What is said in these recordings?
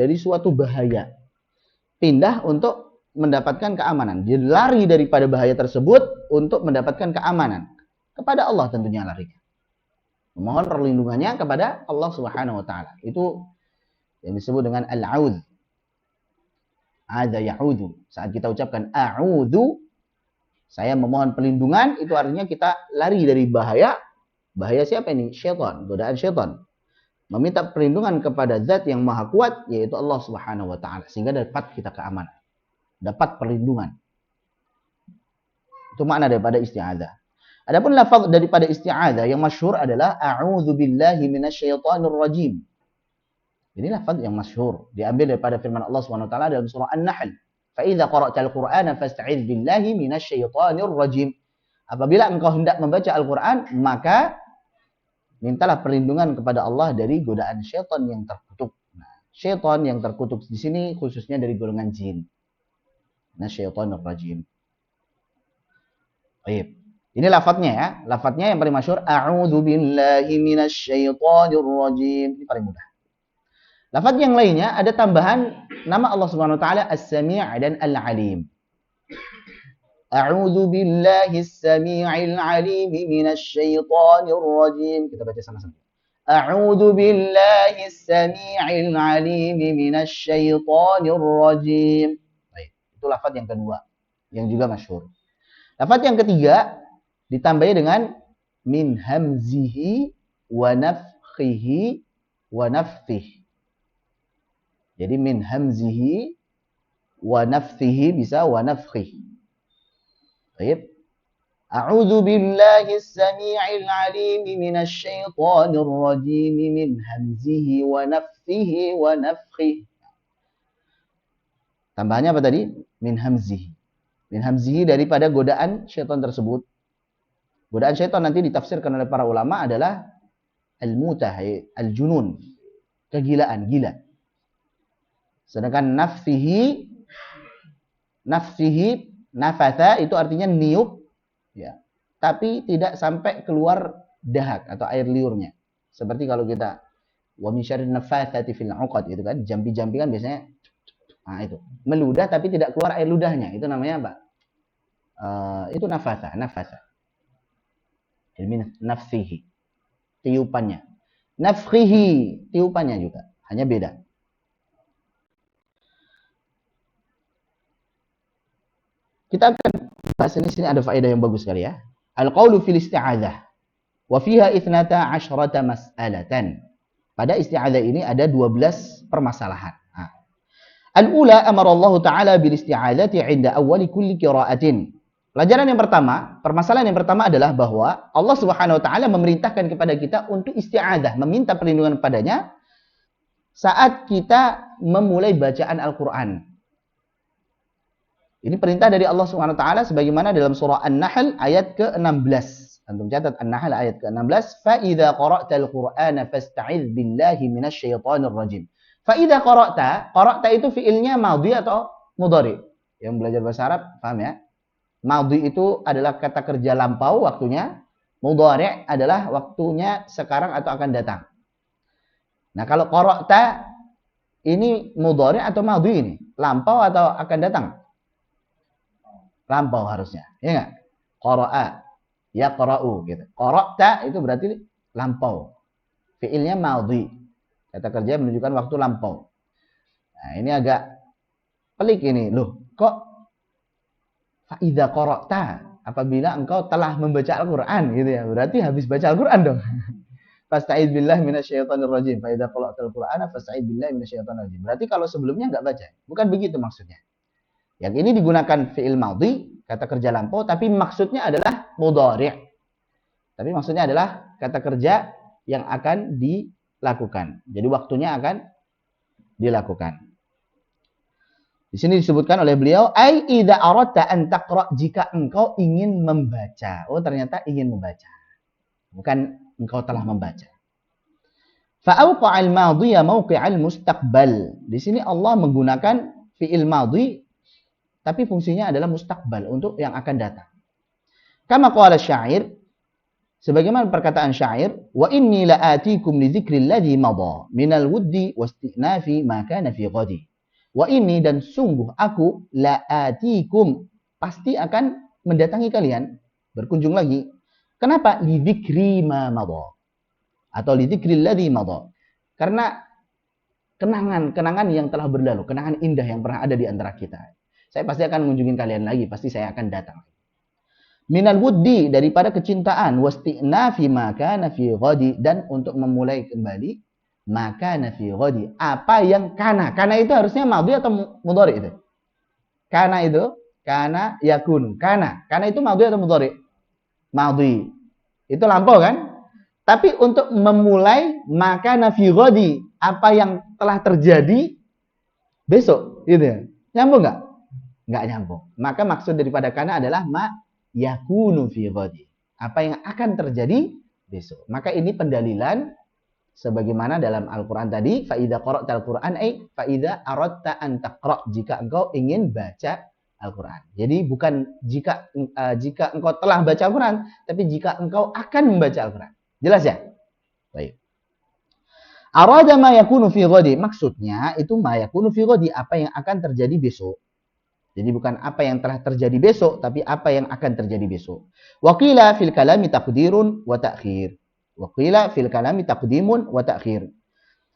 dari suatu bahaya. Pindah untuk mendapatkan keamanan. Dia lari daripada bahaya tersebut untuk mendapatkan keamanan. Kepada Allah tentunya larinya. Memohon perlindungannya kepada Allah Subhanahu wa taala. Itu yang disebut dengan al-audz. Ada ya'udzu. Saat kita ucapkan a'udzu, saya memohon perlindungan, itu artinya kita lari dari bahaya. Bahaya siapa ini? Syaitan, godaan syaitan. Meminta perlindungan kepada zat yang maha kuat, yaitu Allah Subhanahu wa taala, sehingga dapat kita keamanan, dapat perlindungan. Itu makna daripada isti'adzah. Adapun lafaz daripada isti'adzah yang masyhur adalah a'udzu billahi minasyaitonir rajim. Ini lafaz yang masyhur, diambil daripada firman Allah Subhanahu wa taala dalam surah An-Nahl. Fa idza qara'tal Qur'ana fasta'idz billahi minasyaitonir rajim. Apabila engkau hendak membaca Al-Qur'an, maka mintalah perlindungan kepada Allah dari godaan syaitan yang terkutuk. Nah, syaitan yang terkutuk di sini khususnya dari golongan jin. Nasyaitonir rajim. Baik. Ini lafadznya ya. Lafadznya yang paling masyhur a'udzu billahi minasyaitonir rajim. Ini paling mudah. Lafadz yang lainnya ada tambahan nama Allah Subhanahu wa taala As-Sami' dan Al-Alim. A'udzu billahi as-sami'il 'alim minasyaitonir rajim. Kita baca sama-sama. A'udzu billahi as-sami'il 'alim minasyaitonir rajim. Baik, itu lafadz yang kedua yang juga masyhur. Lafadz yang ketiga ditambahi dengan min hamzihi wa nafthihi wa nafthihi. Jadi min hamzihi wa nafthihi bisa wa nafthihi. Baik. A'udzu billahi as-sami'il 'alim minasyaitonir rajim min hamzihi wa nafthihi wa nafthihi. Tambahannya apa tadi? Min hamzihi. Min hamzihi daripada godaan syaitan tersebut. Godaan syaitan nanti ditafsirkan oleh para ulama adalah al-mutah, al-junun, kegilaan, gila. Sedangkan nafsihi, nafatha itu artinya niup, ya. Tapi tidak sampai keluar dahak atau air liurnya. Seperti kalau kita wa min syarrin nafatsati fil 'uqad itu kan, jampi-jampi kan biasanya itu meludah tapi tidak keluar air ludahnya. Itu namanya apa? Itu nafatha. Ilmi nafsihi, tiupannya. Nafkhihi, tiupannya juga, hanya beda. Kita akan bahas ini, sini ada faedah yang bagus sekali ya. Al-qaulu fil isti'adzah wa fiha 12 mas'alatan. Pada isti'adzah ini ada 12 permasalahan. Al-ula amara Allah Ta'ala bil isti'adzati 'inda awwali kulli qira'atin. Pelajaran yang pertama, permasalahan yang pertama adalah bahwa Allah Subhanahu wa taala memerintahkan kepada kita untuk isti'adzah, meminta perlindungan padanya saat kita memulai bacaan Al-Qur'an. Ini perintah dari Allah Subhanahu wa taala sebagaimana dalam surah An-Nahl ayat ke-16. Antum catat An-Nahl ayat ke-16, fa idza qara'tal Qur'ana fasta'iz billahi minasyaitonir rajim. Fa idza qara'ta itu fiilnya madhi atau mudhari? Yang belajar bahasa Arab paham ya? Madhi itu adalah kata kerja lampau waktunya, mudhari adalah waktunya sekarang atau akan datang. Nah, kalau qara'ta ini mudhari atau madhi ini? Lampau atau akan datang? Lampau harusnya, ya enggak? Qara'a, yaqra'u gitu. Qara'ta itu berarti lampau. Fiilnya madhi. Kata kerja menunjukkan waktu lampau. Nah, ini agak pelik ini. Loh, kok fa idza qara'ta, apabila engkau telah membaca Al-Qur'an gitu ya. Berarti habis baca Al-Qur'an dong. Fasta'idz billahi minasyaitonir rajim. Fa idza qara'tal Qur'ana fasta'idz billahi minasyaitonir rajim. Berarti kalau sebelumnya enggak baca. Bukan begitu maksudnya. Yang ini digunakan fi'il madhi, kata kerja lampau, tapi maksudnya adalah mudhari'. Tapi maksudnya adalah kata kerja yang akan dilakukan. Jadi waktunya akan dilakukan. Di sini disebutkan oleh beliau, ai idza aradta an taqra, jika engkau ingin membaca. Oh, ternyata ingin membaca. Bukan engkau telah membaca. Fa awqa'al madhiya mawqi'al mustaqbal. Di sini Allah menggunakan fi'il madhi tapi fungsinya adalah mustaqbal, untuk yang akan datang. Kama qala syair, Sebagaimana perkataan syair, wa inni la'atikum li dzikril ladzi madha minal wuddi wastinafi ma kana fi ghadi. Wa inni, dan sungguh aku, la'atikum, pasti akan mendatangi kalian, berkunjung lagi. Kenapa? Li dzikri ma madha. Atau li dzikril ladzi madha. Karena kenangan yang telah berlalu, kenangan indah yang pernah ada di antara kita. Saya pasti akan mengunjungi kalian lagi, pasti saya akan datang. Minal wuddi, daripada kecintaan, wasti'nafi maka nafi ghadi, dan untuk memulai kembali maka nafi ghadi, apa yang kana. Kana itu harusnya madhi atau mudhari itu? Kana itu, kana yakun. Kana itu madhi atau mudhari? Madhi. Itu lampau kan? Tapi untuk memulai maka nafi ghadi, apa yang telah terjadi besok, gitu ya. Nyambung enggak? Enggak nyambung. Maka maksud daripada kana adalah yakunu fi ghadi, apa yang akan terjadi besok. Maka ini pendalilan sebagaimana dalam Al-Qur'an tadi, fa idza qara'tal Qur'an ay fa idza aradta an taqra', jika engkau ingin baca Al-Qur'an. Jadi bukan jika engkau telah baca Al-Qur'an, tapi jika engkau akan membaca Al-Qur'an. Jelas ya? Baik. Arada ma yakunu fi ghadi, maksudnya itu ma yakunu fi ghadi, apa yang akan terjadi besok. Jadi bukan apa yang telah terjadi besok, tapi apa yang akan terjadi besok. Waqila fil kalami taqdirun wa ta'khir. Waqila fil kalami taqdimun wa ta'khir.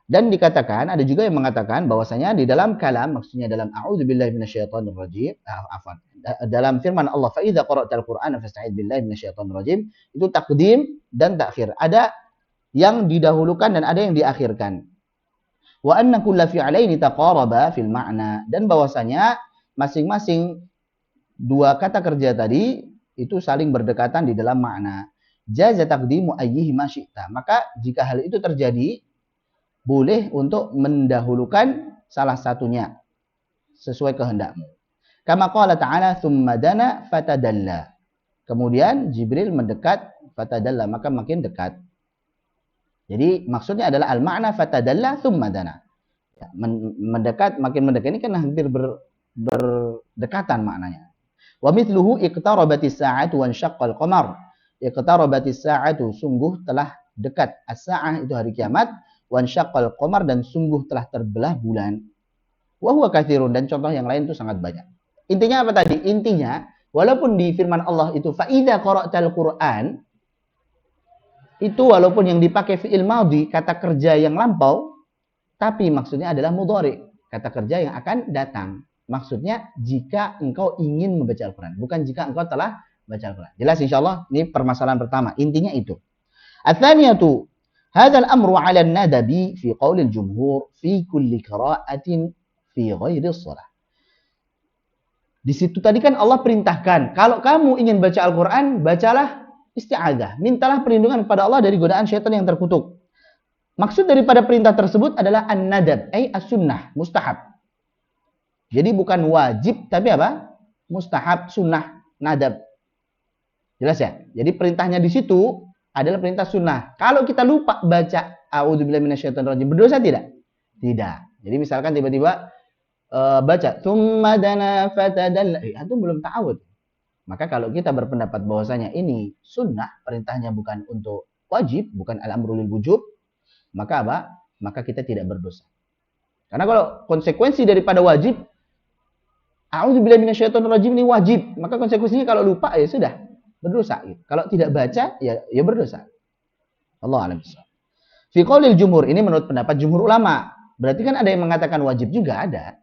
Dan dikatakan, ada juga yang mengatakan bahwasanya di dalam kalam, maksudnya dalam a'udzubillahi minasyaitonir rajim, dalam firman Allah, fa idza qara'tal Qur'ana fasta'idz billahi minasyaitonir rajim, itu taqdim dan ta'khir. Ada yang didahulukan dan ada yang diakhirkan. Wa anna kulla fi'laini taqaraba fil ma'na, dan bahwasanya masing-masing dua kata kerja tadi itu saling berdekatan di dalam makna. Jaza taqdimu ayyihima syi'ta. Maka jika hal itu terjadi, boleh untuk mendahulukan salah satunya sesuai kehendakmu. Kama qala ta'ala tsumma dana fatadalla. Kemudian Jibril mendekat fatadalla, maka makin dekat. Jadi maksudnya adalah al-ma'na fatadalla tsumma dana. Ya, mendekat, makin mendekat, ini kan hampir berdekatan maknanya. Wa mithluhu iqtarabatis sa'atu wa ansyaqqal qamar. Iqtarabatis sa'atu, sungguh telah dekat. As-sa'ah itu hari kiamat, wa ansyaqqal qamar, dan sungguh telah terbelah bulan. Wa huwa katsirun, dan contoh yang lain itu sangat banyak. Intinya apa tadi? Intinya, walaupun di firman Allah itu fa idza qara'tal Qur'an, itu walaupun yang dipakai fi'il madhi, kata kerja yang lampau, tapi maksudnya adalah mudhari, kata kerja yang akan datang. Maksudnya jika engkau ingin membaca Al-Quran, bukan jika engkau telah baca Al-Quran. Jelas insyaallah, ini permasalahan pertama. Intinya itu. Ats-tsaniyatu, hadzal amru 'ala an-nadabi fi qaulil jumhur fi kulli qira'atin fi ghairi shalah. Di situ tadi kan Allah perintahkan, kalau kamu ingin baca Al-Quran, bacalah isti'adzah. Mintalah perlindungan kepada Allah dari godaan syaitan yang terkutuk. Maksud daripada perintah tersebut adalah an-nadab, ay as-sunnah, mustahab. Jadi bukan wajib, tapi apa? Mustahab, sunnah, nadab. Jelas ya? Jadi perintahnya di situ adalah perintah sunnah. Kalau kita lupa baca a'udzubillahi minasyaitonir rajim, berdosa tidak? Tidak. Jadi misalkan tiba-tiba baca tsumma dana fatadalla, itu belum ta'awud. Maka kalau kita berpendapat bahwasanya ini sunnah, perintahnya bukan untuk wajib, bukan al-amru lil wujub, maka apa? Maka kita tidak berdosa. Karena kalau konsekuensi daripada wajib, a'udzubillahi minasyaitonir rajim, ini wajib, maka konsekuensinya kalau lupa ya sudah berdosa. Kalau tidak baca ya berdosa. Allah a'lam bishawab. Fi qaulil jumhur, ini menurut pendapat jumhur ulama. Berarti kan ada yang mengatakan wajib juga, ada.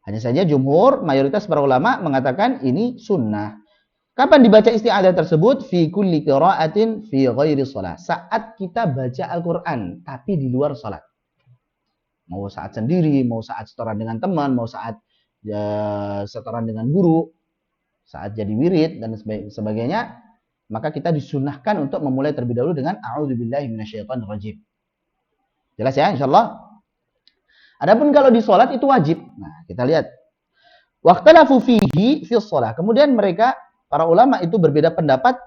Hanya saja jumhur, mayoritas para ulama mengatakan ini sunnah. Kapan dibaca isti'adzah tersebut? Fi kulli qira'atin fi ghairi shalah. Saat kita baca Al-Qur'an tapi di luar salat. Mau saat sendiri, mau saat setoran dengan teman, mau saat setoran dengan guru, saat jadi wirid dan sebagainya, maka kita disunahkan untuk memulai terlebih dahulu dengan a'udzubillahi minasyaitonir rajim. Jelas ya insyaallah. Adapun kalau di salat itu wajib. Nah, kita lihat. Waqtalafu fihi fi shalah. Kemudian mereka para ulama itu berbeda pendapat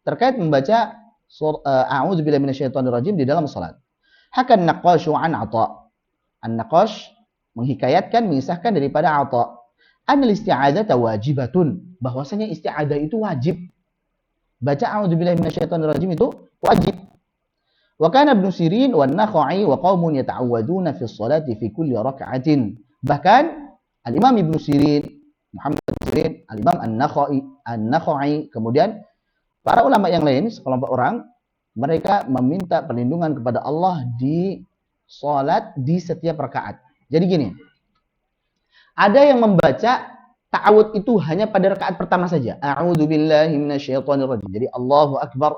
terkait membaca a'udzubillahi minasyaitonir rajim di dalam salat. Hakan naqashu an 'Atha. An-Naqash menghikayatkan, mengisahkan daripada Atha, anal isti'adzah wajibatun, bahwasanya isti'adzah itu wajib. baca a'udzubillahi minasyaitonirrajim itu wajib. Wa kana Ibnu Sirin wan Nakhai wa qaumun yata'awwaduna fi sholati fi kulli raka'atin. Bahkan Al-Imam Ibnu Sirin, Muhammad Sirin, Al-Imam An-Nakhai, kemudian para ulama yang lain sekelompok orang, mereka meminta perlindungan kepada Allah di salat di setiap rakaat. Jadi gini, ada yang membaca ta'awud itu hanya pada rakaat pertama saja. A'udzubillahi minasyaitonirrajim. Jadi Allahu Akbar,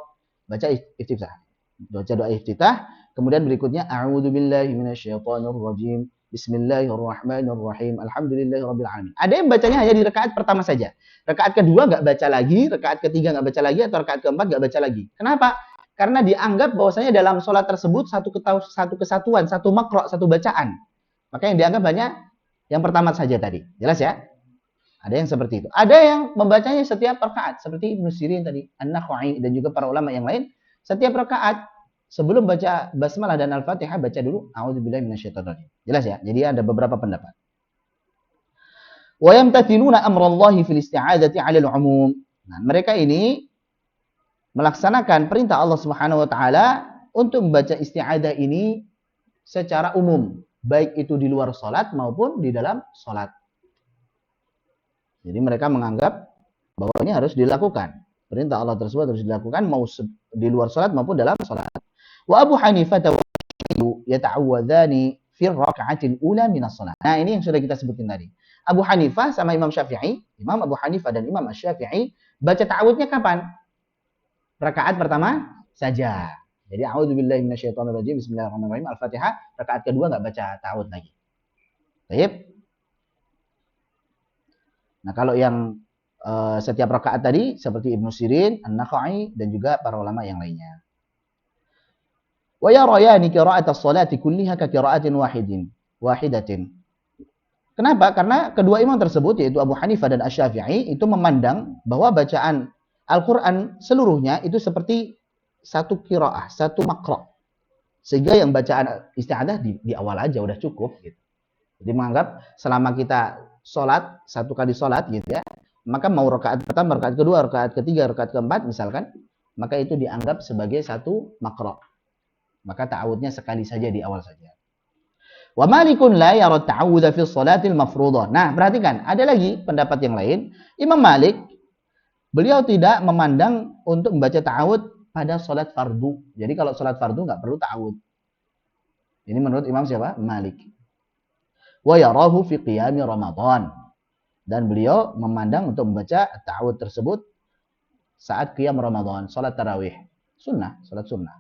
baca iftitah. Baca doa iftitah, kemudian berikutnya a'udzubillahi minasyaitonirrajim. Bismillahirrahmanirrahim. Alhamdulillahirabbil alamin. Ada yang bacanya hanya di rakaat pertama saja. Rakaat kedua enggak baca lagi, rakaat ketiga enggak baca lagi, atau rakaat keempat enggak baca lagi. Kenapa? Karena dianggap bahwasanya dalam sholat tersebut satu kesatuan, satu makro, satu bacaan. Maka yang dianggap hanya yang pertama saja tadi. Jelas ya? Ada yang seperti itu. Ada yang membacanya setiap rakaat, seperti Ibnu Sirin tadi, An-Nakhai, dan juga para ulama yang lain. Setiap rakaat sebelum baca basmalah dan Al-Fatihah baca dulu a'udzubillahi minasyaitonirrajim. Jelas ya? Jadi ada beberapa pendapat. Wa yamtathiluna amrallahi fil isti'adzati 'alal 'umum. Nah, mereka ini melaksanakan perintah Allah Subhanahu wa taala untuk membaca isti'adzah ini secara umum, baik itu di luar salat maupun di dalam salat. Jadi mereka menganggap bahwa ini harus dilakukan. Perintah Allah tersebut harus dilakukan mau di luar salat maupun dalam salat. Wa Abu Hanifah wa yata'awwadzani fi raka'atil ula minas salat. Nah, ini yang sudah kita sebutin tadi. Abu Hanifah sama Imam Syafi'i, Imam Abu Hanifah dan Imam Asy-Syafi'i baca ta'awudnya kapan? Rakaat pertama saja. Jadi a'udzubillahi minasyaitonirrajim, bismillahirrahmanirrahim, Al-Fatihah, rakaat kedua enggak baca ta'awud lagi. Baik. Nah, kalau yang setiap rakaat tadi seperti Ibnu Sirin, An-Nakhai, dan juga para ulama yang lainnya. Wa yarayani qira'at as-salati kulliha ka qira'atin wahidatin. Kenapa? Karena kedua imam tersebut, yaitu Abu Hanifah dan Asy-Syafi'i, itu memandang bahwa bacaan Al-Quran seluruhnya itu seperti satu qira'ah, satu makro. Sehingga yang bacaan isti'adzah di awal aja udah cukup gitu. Jadi menganggap selama kita sholat, satu kali sholat gitu ya, maka mau rakaat pertama, rakaat kedua, rakaat ketiga, rakaat keempat misalkan, maka itu dianggap sebagai satu makro. Maka ta'awudnya sekali saja di awal saja. Wa malikun la yara ta'awudha fi sholatil mafruḍah. Nah, perhatikan, ada lagi pendapat yang lain. Imam Malik, beliau tidak memandang untuk membaca ta'awud pada sholat fardu. Jadi kalau sholat fardu nggak perlu ta'awud. Ini menurut Imam siapa? Malik. Wa yarahu fi qiyami Ramadan. Dan beliau memandang untuk membaca ta'awud tersebut saat qiyam Ramadan, sholat tarawih. Sunnah, sholat sunnah.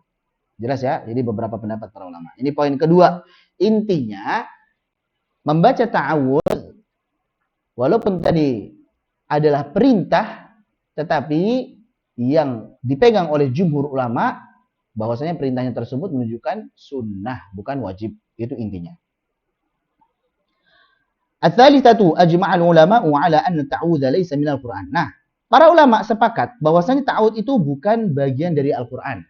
Jelas ya? Jadi beberapa pendapat para ulama. Ini poin kedua. Intinya, membaca ta'awud, walaupun tadi adalah perintah, tetapi yang dipegang oleh jumhur ulama, bahwasanya perintahnya tersebut menunjukkan sunnah, bukan wajib. Itu intinya. Ats-tsalitsatu ajma'al ulama'u 'ala anna ta'awudha laysa minal Qur'an. Nah, para ulama sepakat bahwasanya ta'awud itu bukan bagian dari Al-Qur'an.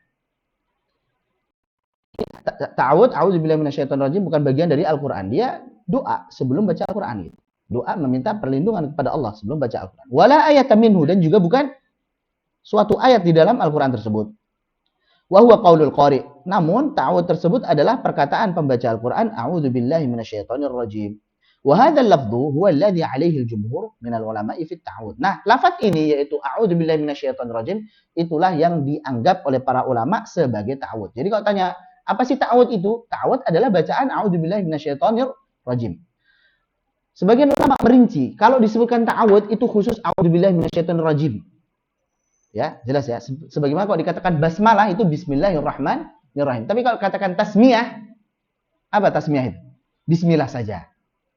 Ta'awud, a'udzubillahi minasyaitonirrajim, bukan bagian dari Al-Qur'an. Dia doa sebelum baca Al-Qur'an gitu. Doa meminta perlindungan kepada Allah sebelum baca Al-Qur'an. Wala ayatan minhu, dan juga bukan suatu ayat di dalam Al-Qur'an tersebut. Wa huwa qaulul qari'. Namun ta'awud tersebut adalah perkataan pembaca Al-Qur'an, a'udzubillahi minasyaitonirrajim. Wa hadzal lafdhu huwa alladhi 'alaihi al-jumhur minal ulama'i fi at-ta'awud. Nah, lafaz ini yaitu a'udzubillahi minasyaitonirrajim itulah yang dianggap oleh para ulama sebagai ta'awud. Jadi kalau tanya apa sih ta'awud itu? Ta'awud adalah bacaan a'udzubillahi minasyaitonirrajim. Sebagian ulama merinci, kalau disebutkan ta'awud itu khusus a'udzubillahi minasyaitonirrajim. Ya, jelas ya. Sebagaimana kalau dikatakan basmalah itu bismillahirrahmanirrahim. Tapi kalau katakan tasmiyah, apa tasmiyah itu? Bismillah saja.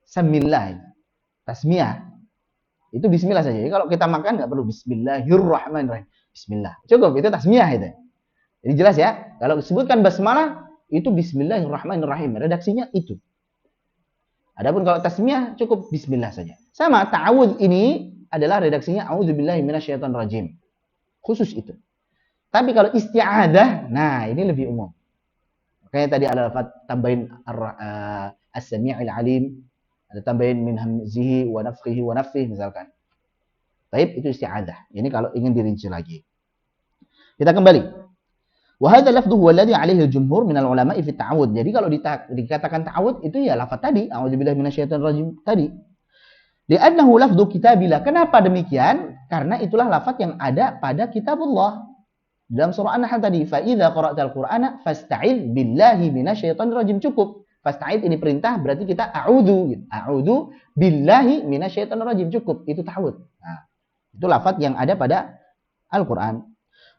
Samillah. Tasmiyah. Itu bismillah saja. Jadi kalau kita makan nggak perlu bismillahirrahmanirrahim. Bismillah. Cukup, itu tasmiyah itu. Jadi jelas ya, kalau disebutkan basmalah itu bismillahirrahmanirrahim. Redaksinya itu. Adapun kalau tasmiyah cukup bismillah saja. Sama ta'awudz ini adalah redaksinya a'udzubillahi minasyaitonirrajim. Khusus itu. Tapi kalau isti'adzah, nah ini lebih umum. Makanya tadi ada tambahin as-sami'il alim, ada tambahin min hamzihi wa nafthihi wa nafthihi misalkan. Baik, itu isti'adzah. Ini kalau ingin dirinci lagi. Kita kembali. Wa hadza lafdhu huwa alladhi 'alaihi al-jumhur min al-ulama'i fi at-ta'awudz. Jadi kalau dikatakan ta'awudz itu ya lafaz tadi, a'udzubillahi minasyaitonir rajim tadi. Li'annahu lafdhu kitabillah. Kenapa demikian? Karena itulah lafaz yang ada pada kitabullah. Dalam surah An-Nahl tadi, fa idza qara'tal qur'ana fasta'idz billahi minasyaitonir rajim. Cukup. Fasta'idz ini perintah, berarti kita a'udzu gitu. A'udzu billahi minasyaitonir rajim. Cukup. Itu ta'awudz. Nah, itu lafaz yang ada pada Al-Qur'an.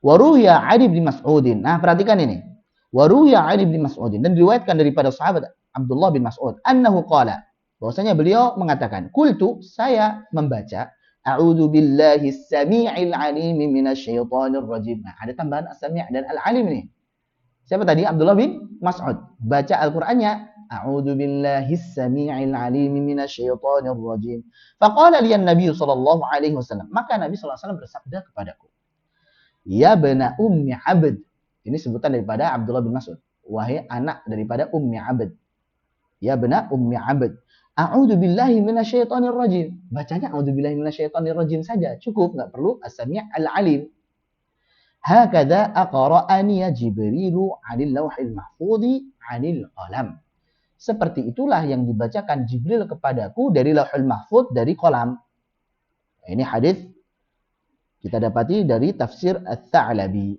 Waruya Ali bin Mas'udin. Nah, perhatikan ini. Waruya Ali bin Mas'udin. Dan diriwayatkan daripada sahabat Abdullah bin Mas'ud. Annahu qala. Bahwasanya beliau mengatakan. Kultu, saya membaca. A'udzu billahi as-sami'il 'alim minasyaitonir rajim. Nah, ada tambahan as-sami' dan al-'alim ini. Siapa tadi? Abdullah bin Mas'ud. Baca Al-Qur'annya. A'udzu billahi as-sami'il 'alim minasyaitonir rajim. Faqala liyan Nabi sallallahu alaihi wasallam. Maka Nabi sallallahu alaihi wasallam bersabda kepadaku. Ya bena ummi abd. Ini sebutan daripada Abdullah bin Mas'ud. Wahai anak daripada ummi abd. Ya bena ummi abd. A'udzu billahi minasyaitonir rajim. Bacanya a'udzu billahi minasyaitonir rajim saja. Cukup, enggak perlu as-sami' al-'alim. Hakadha aqra'ani Jibrilu 'anil lauhil mahfudzi 'anil qalam. Seperti itulah yang dibacakan Jibril kepadaku dari lauhul mahfudz, dari qalam. Ini hadis kita dapati dari tafsir Ats-Tsa'labi.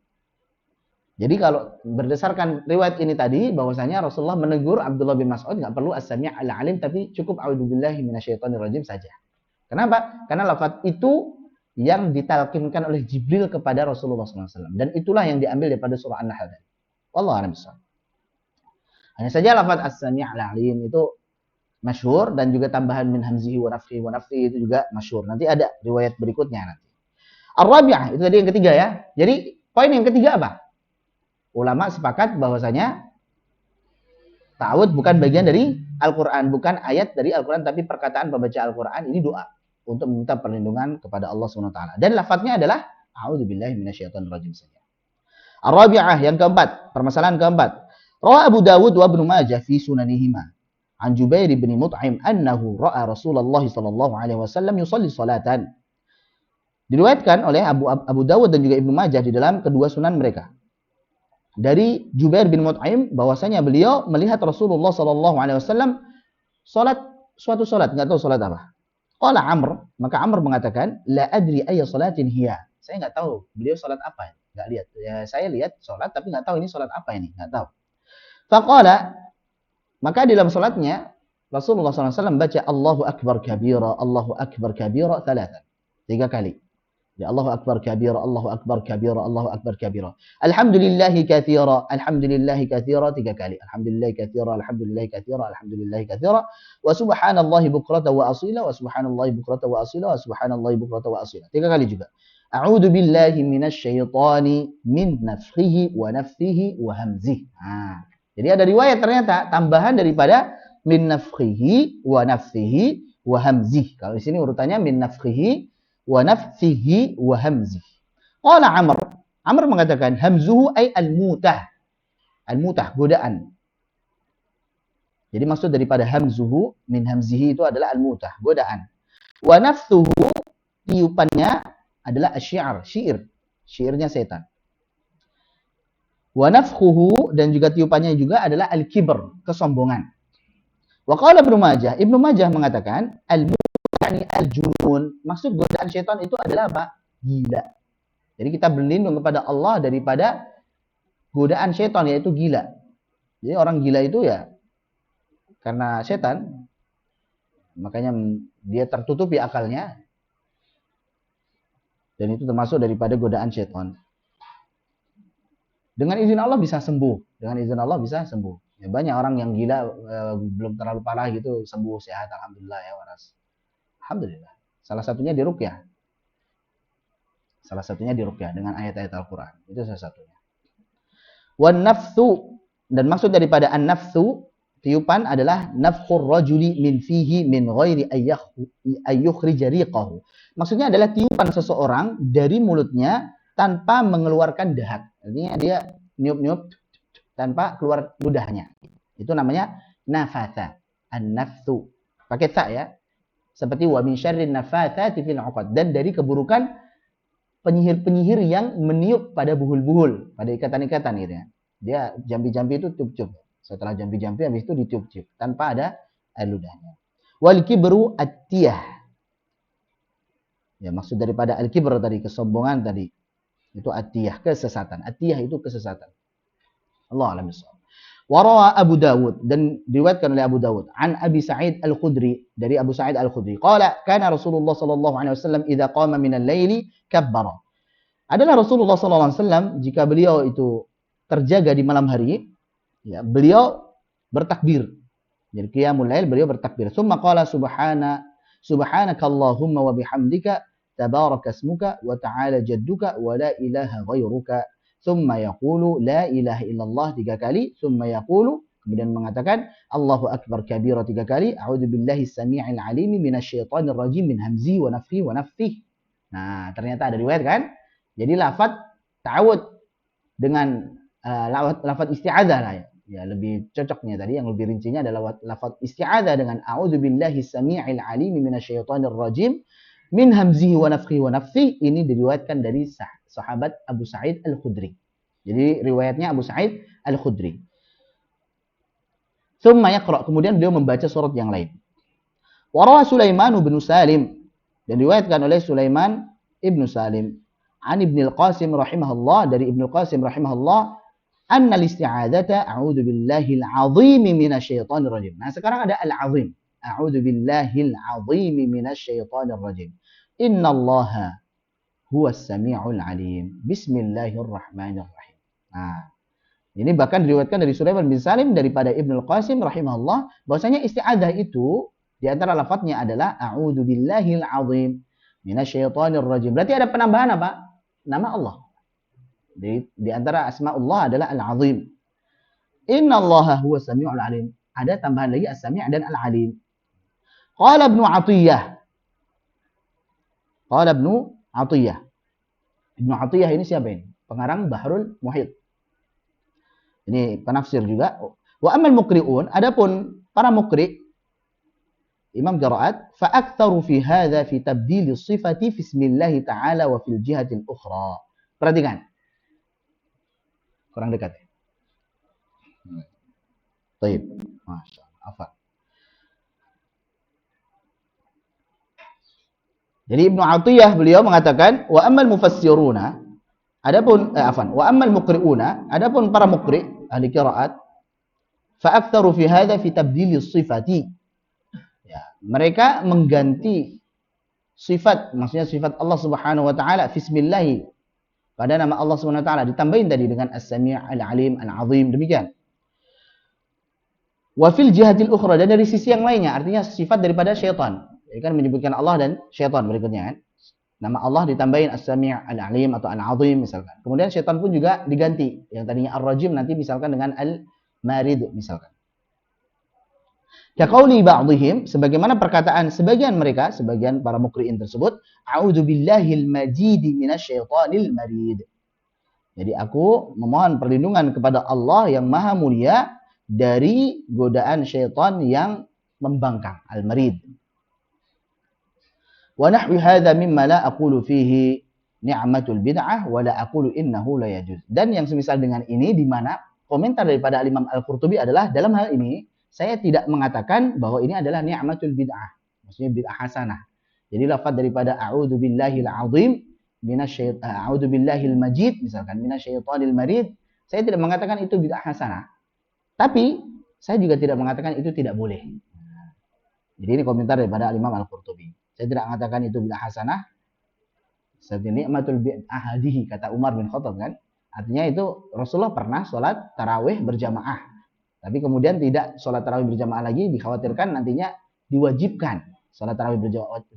Jadi kalau berdasarkan riwayat ini tadi, bahwasanya Rasulullah menegur Abdullah bin Mas'ud, nggak perlu as-sami' al-'alim, tapi cukup a'udzubillahi minasyaitonir rajim saja. Kenapa? Karena lafaz itu yang ditalkinkan oleh Jibril kepada Rasulullah SAW. Dan itulah yang diambil daripada surah An-Nahl. Wallahu a'lam bishawab. Hanya saja lafaz as-sami' al-'alim itu masyhur, dan juga tambahan min hamzihi wa nafthihi itu juga masyhur. Nanti ada riwayat berikutnya nanti. Ar-rabi'ah, itu tadi yang ketiga ya. Jadi poin yang ketiga apa? Ulama sepakat bahwasanya ta'awudz bukan bagian dari Al-Qur'an, bukan ayat dari Al-Qur'an, tapi perkataan pembaca Al-Qur'an ini doa untuk meminta perlindungan kepada Allah SWT. Dan lafadznya adalah a'udzubillahi minasyaitonir rajim saja. Ar-rabi'ah, yang keempat, permasalahan keempat. Rawa Abu Dawud wa Ibnu Majah fi sunanihima an Jubair bin Mut'im annahu ra'a Rasulullah sallallahu alaihi wasallam yusalli salatan. Diriwayatkan oleh Abu Dawud dan juga Ibnu Majah di dalam kedua sunan mereka. Dari Jubair bin Mut'im bahwasanya beliau melihat Rasulullah sallallahu alaihi wasallam salat suatu salat, enggak tahu salat apa. Qala Amr, maka Amr mengatakan, la adri ayya salatin hiya. Saya enggak tahu beliau salat apa, enggak lihat. Ya, saya lihat salat tapi enggak tahu ini salat apa ini, enggak tahu. Faqala, maka di dalam salatnya Rasulullah sallallahu alaihi wasallam baca Allahu akbar kabira 3 kali. Ya Allahu akbar kabira, Allahu akbar kabira, Allahu akbar kabira. Alhamdulillahi katsira 3 kali. Alhamdulillahi katsira, alhamdulillahi katsira, alhamdulillahi katsira. Wa subhanallahi bukratan wa asila, wa subhanallahi bukratan wa asila, wa subhanallahi bukratan wa asila. 3 kali juga. A'udzu billahi minasyaitani min nafthihi wa nafthihi wa hamzihi. Nah, jadi ada riwayat ternyata tambahan daripada min nafthihi wa nafthihi wa hamzihi. Kalau di sini urutannya min nafthihi wa nafthihi wa hamzihi. Qala Amr mengatakan hamzuhu ay al-mutah. Al-mutah, godaan. Jadi maksud daripada hamzuhu min hamzihi itu adalah al-mutah, godaan. Wa nafthuhu, tiupannya adalah asy-syi'r, syairnya setan. Wa nafkhuhu, dan juga tiupannya juga adalah al-kibr, kesombongan. Wa qala Ibnu Majah mengatakan al-junun, maksud godaan syaitan itu adalah apa? Gila. Jadi kita berlindung kepada Allah daripada godaan syaitan, yaitu gila. Jadi orang gila itu ya karena syaitan, makanya dia tertutupi akalnya, dan itu termasuk daripada godaan syaitan. Dengan izin Allah bisa sembuh. Dengan izin Allah bisa sembuh. Ya, banyak orang yang gila belum terlalu parah gitu sembuh, sehat, alhamdulillah ya waras. Alhamdulillah. Salah satunya di ruqyah. Salah satunya di ruqyah dengan ayat-ayat Al-Qur'an. Itu salah satunya. Wan nafthu, dan maksud daripada an-nafthu, tiupan adalah nafkhur rajuli min fihi min ghairi ayyukhrija riqahu. Maksudnya adalah tiupan seseorang dari mulutnya tanpa mengeluarkan dahak. Artinya dia niup-niup tanpa keluar ludahnya. Itu namanya nafatha. An-nafthu. Pakai ta ya. Seperti wa min syarrin nafatsati fil 'uqad, dan dari keburukan penyihir-penyihir yang meniup pada buhul-buhul, pada ikatan-ikatan gitu ya. Dia jampi-jampi itu tiup-tiup. Setelah jampi-jampi habis itu ditiup-tiup tanpa ada air ludahnya. Wal kibru at-tiyah. Ya, maksud daripada al-kibr tadi, kesombongan tadi. Itu at-tiyah, kesesatan. At-tiyah itu kesesatan. Allah a'lam bishawab. Warawa Abu Dawud, dan diriwayatkan oleh Abu Dawud an Abi Sa'id Al-Khudri, dari Abu Sa'id Al-Khudri qala kana Rasulullah sallallahu alaihi wasallam idza qama min al-laili kabbara. Adalah Rasulullah sallallahu alaihi wasallam jika beliau itu terjaga di malam hari, ya, beliau bertakbir. Jadi qiyamul lail beliau bertakbir. Tsumma qala subhanakallahumma wa bihamdika tabaraka ismuka wa ta'ala jadduka wa la ilaha ghairuka. Thumma yaqulu la ilaha illallah 3 kali, thumma yaqulu, kemudian mengatakan Allahu akbar kabira 3 kali, a'udzu billahi samii'il 'aliim minasyaitonir rajim min hamzihi wa nafthihi wa nafthihi. Nah, ternyata ada riwayat kan? Jadi lafaz ta'awud dengan lafaz isti'adzah lah ya. Ya, lebih cocoknya tadi yang lebih rincinya adalah lafaz isti'adzah dengan a'udzu billahi samii'il 'aliim minasyaitonir rajim min hamzihi wa nafthihi wa nafthihi. Ini diriwayatkan dari sahabat Abu Sa'id Al-Khudri. Jadi riwayatnya Abu Sa'id Al-Khudri. Tsumma yaqra, kemudian beliau membaca surat yang lain. Wa rawa Sulaiman bin Salim, dan diriwayatkan oleh Sulaiman ibn Salim an Ibnu Al-Qasim rahimahullah, dari Ibnu Al-Qasim rahimahullah, anna al-isti'adzata a'udzu billahil 'azim minasyaitonir rajim. Nah, sekarang ada al-'azim. A'udzu billahil 'azim minasyaitonir rajim. Innallaha huwas sami'ul 'alim. Bismillahirrahmanirrahim. Nah, ini bahkan diriwayatkan dari Sulaiman bin Salim daripada Ibnu Al-Qasim rahimahullah bahwasanya isti'adzah itu di antara lafadznya adalah a'udzu billahil 'azim minasyaitonir rajim. Berarti ada penambahan apa? Nama Allah. Di antara asmaullah adalah Al-Azim. Innallaha huwas sami'ul 'alim. Ada tambahan lagi as-sami' dan al-'alim. Qala Ibnu Athiyyah. Qala Ibnu Athiyyah. Ibnu Athiyyah ini siapa ini? Pengarang Bahrul Muhit. Ini penafsir juga. Wa ammal muqri'un, adapun para muqri' Imam qiraat, fa aktsaru fi hadza fi tabdil sifati fi ismillah ta'ala wa fil jihati al-ukhra. Perhatikan. Kurang dekat. Baik. Masyaallah. Apa? Jadi Ibnu Athiyyah beliau mengatakan wa ammal mufassiruna, adapun wa ammal muqri'una, adapun para muqri' ahli qiraat, fa aktsaru fi hadza fi tabdil sifati. Ya, mereka mengganti sifat, maksudnya sifat Allah Subhanahu wa taala bismillah, pada nama Allah Subhanahu wa taala ditambahin tadi dengan as-sami' al-alim al-azim, demikian. Wa fil jihatil ukhra, dan dari sisi yang lainnya, artinya sifat daripada syaitan. Jadi kan menyebutkan Allah dan syaitan berikutnya kan. Nama Allah ditambahin as-sami' al-alim atau al-azim misalkan. Kemudian syaitan pun juga diganti. Yang tadinya ar-rajim nanti misalkan dengan al-marid misalkan. Kaqauli ba'dihim, sebagaimana perkataan sebagian mereka, sebagian para muqri'in tersebut, a'udzu billahil majidi minasyaitonil marid. Jadi aku memohon perlindungan kepada Allah yang maha mulia dari godaan syaitan yang membangkang, al-marid. Wa nahwi hadza mimma la aqulu fihi ni'matul bid'ah wa la aqulu innahu la yajuz. Dan yang semisal dengan ini di mana komentar daripada Imam Al-Qurtubi adalah dalam hal ini saya tidak mengatakan bahwa ini adalah ni'matul bid'ah, maksudnya bid'ah hasanah. Jadi lafaz daripada a'udzu billahil azim a'udzu billahil majid misalkan minasyaitonil marid, saya tidak mengatakan itu bid'ah hasanah. Tapi saya juga tidak mengatakan itu tidak boleh. Jadi ini komentar daripada Imam Al-Qurtubi. Saya tidak mengatakan itu bid'ah hasanah. Seperti ni'matul bid'ah hadihi kata Umar bin Khattab kan. Artinya itu Rasulullah pernah sholat tarawih berjamaah. Tapi kemudian tidak sholat tarawih berjamaah lagi, dikhawatirkan nantinya diwajibkan sholat tarawih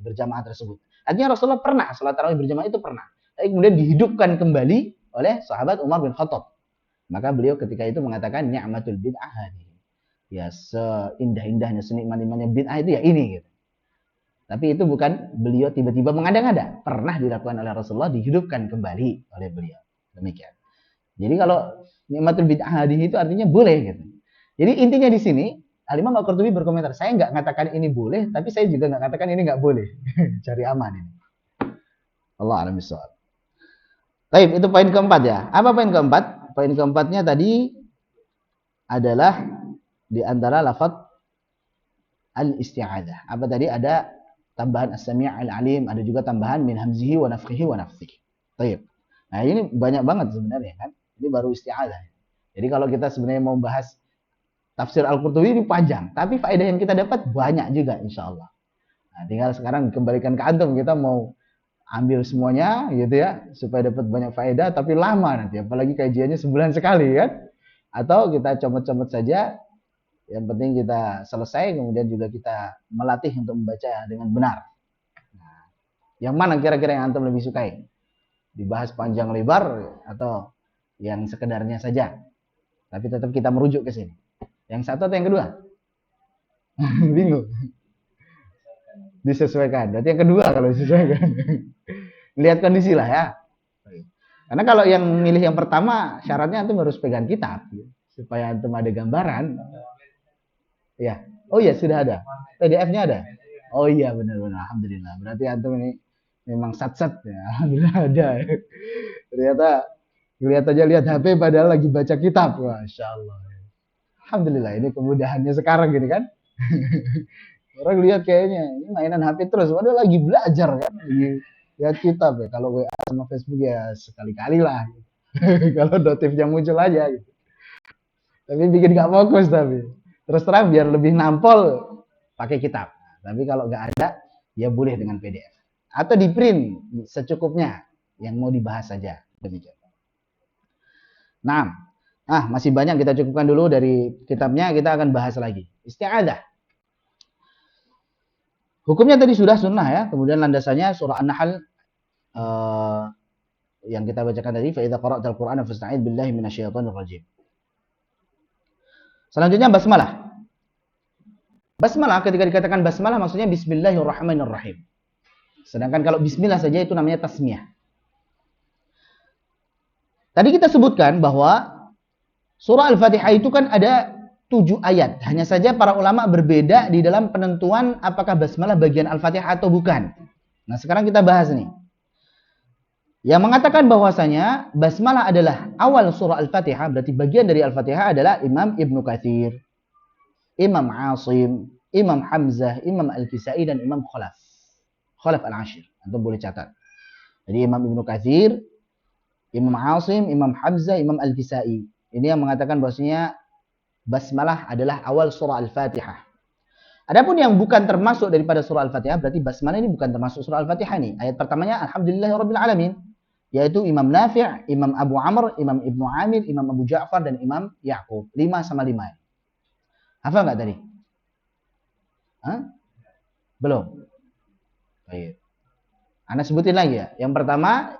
berjamaah tersebut. Artinya Rasulullah pernah sholat tarawih berjamaah itu pernah. Tapi kemudian dihidupkan kembali oleh sahabat Umar bin Khattab. Maka beliau ketika itu mengatakan ni'matul bid'ah hadihi. Ya, seindah-indahnya, senikmat-nikmatnya bid'ah itu ya ini gitu. Tapi itu bukan beliau tiba-tiba mengada-ngada. Pernah dilakukan oleh Rasulullah, dihidupkan kembali oleh beliau. Demikian. Jadi kalau ni'matul bid'ah hadihi itu artinya boleh gitu. Jadi intinya di sini, Al-Imam Al-Qurtubi berkomentar, saya nggak mengatakan ini boleh, tapi saya juga nggak mengatakan ini nggak boleh. Cari aman ini. Allah a'lam bishawab. Baik, itu poin keempat ya. Apa poin keempat? Poin keempatnya tadi adalah di antara lafaz al-isti'adzah. Apa tadi? Ada tambahan as-sami' al-alim, ada juga tambahan min hamzihi wa nafthihi wa nafthihi. Baik. Nah, ini banyak banget sebenarnya kan. Ini baru isti'adzah. Jadi kalau kita sebenarnya mau bahas tafsir Al-Qurtubi ini panjang, tapi faedah yang kita dapat banyak juga insyaallah. Nah, tinggal sekarang kembalikan ke antum, kita mau ambil semuanya gitu ya supaya dapat banyak faedah, tapi lama nanti apalagi kajiannya sebulan sekali kan, atau kita comot-comot saja, yang penting kita selesai kemudian juga kita melatih untuk membaca dengan benar. Nah, yang mana kira-kira yang antum lebih sukai, dibahas panjang lebar atau yang sekedarnya saja tapi tetap kita merujuk ke sini, yang satu atau yang kedua? Bingung. Disesuaikan, berarti yang kedua kalau disesuaikan. Lihat kondisi lah ya. Karena kalau yang milih yang pertama, syaratnya antum harus pegang kitab supaya antum ada gambaran. Ya. Oh iya, sudah ada. PDF-nya ada. Oh iya, benar-benar. Alhamdulillah. Berarti antum ini memang sat-sat ya. Alhamdulillah ada. Ternyata lihat aja, lihat HP padahal lagi baca kitab. Masya Allah. Alhamdulillah, ini kemudahannya sekarang gini kan. Orang lihat kayaknya ini mainan HP terus, padahal lagi belajar kan, lagi lihat kitab ya. Kalau WA sama Facebook ya sekali-kali lah. Kalau notifnya muncul aja gitu. Tapi bikin nggak fokus tapi. Terus terang biar lebih nampol pakai kitab. Tapi kalau nggak ada, ya boleh dengan PDF. Atau di print secukupnya yang mau dibahas saja. Demikian. Nah, masih banyak, kita cukupkan dulu dari kitabnya, kita akan bahas lagi. Isti'adzah. Hukumnya tadi sudah sunnah ya, kemudian landasannya surah An-Nahl yang kita bacakan tadi, fa idza qara'tal Qur'ana fasta'idz billahi minasyaitonir rajim. Selanjutnya basmalah. Basmalah, ketika dikatakan basmalah maksudnya bismillahirrahmanirrahim. Sedangkan kalau bismillah saja itu namanya tasmiyah. Tadi kita sebutkan bahwa surah Al-Fatihah itu kan ada 7 ayat. Hanya saja para ulama berbeda di dalam penentuan apakah basmalah bagian Al-Fatihah atau bukan. Nah, sekarang kita bahas nih. Yang mengatakan bahwasanya basmalah adalah awal surah Al-Fatihah, berarti bagian dari Al-Fatihah adalah Imam Ibnu Katsir, Imam Asim, Imam Hamzah, Imam Al-Kisai, dan Imam Khalaf. Khalaf Al-Ashir. Antum boleh catat. Jadi Imam Ibnu Katsir, Imam Asim, Imam Hamzah, Imam Al-Kisai. Ini yang mengatakan bahwasanya basmalah adalah awal surah Al-Fatihah. Adapun yang bukan termasuk daripada surah Al-Fatihah, berarti basmalah ini bukan termasuk surah Al-Fatihah nih. Ayat pertamanya Alhamdulillahirabbil alamin, yaitu Imam Nafi', Imam Abu Amr, Imam Ibnu Amir, Imam Abu Ja'far, dan Imam Ya'qub. 5 sama 5. Hafal nggak tadi? Hah? Belum? Baik. Anda sebutin lagi ya. Yang pertama,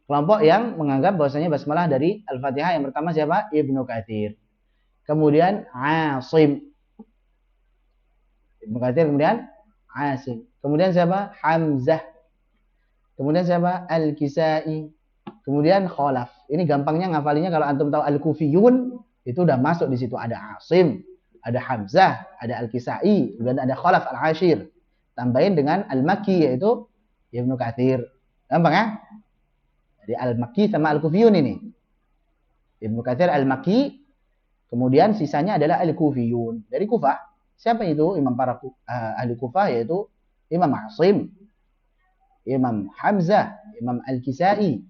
kelompok yang menganggap bahwasanya basmalah dari Al-Fatihah, yang pertama siapa? Ibnu Katsir. Kemudian Asim. Ibnu Katsir, kemudian Asim. Kemudian siapa? Hamzah. Kemudian siapa? Al-Kisai. Kemudian Khalaf. Ini gampangnya ngafalinya kalau antum tahu Al-Kufiyun, itu udah masuk di situ. Ada Asim, ada Hamzah, ada Al-Kisai, kemudian ada Khalaf Al-Ashir. Tambahin dengan Al-Makki, yaitu Ibnu Katsir. Gampang ya? Jadi Al-Makki sama Al-Kufiyun ini. Ibnu Katsir Al-Makki, kemudian sisanya adalah Al-Kufiyun. Dari Kufah, siapa itu? Imam para ahli Kufah, yaitu Imam Asim, Imam Hamzah, Imam Al-Kisai,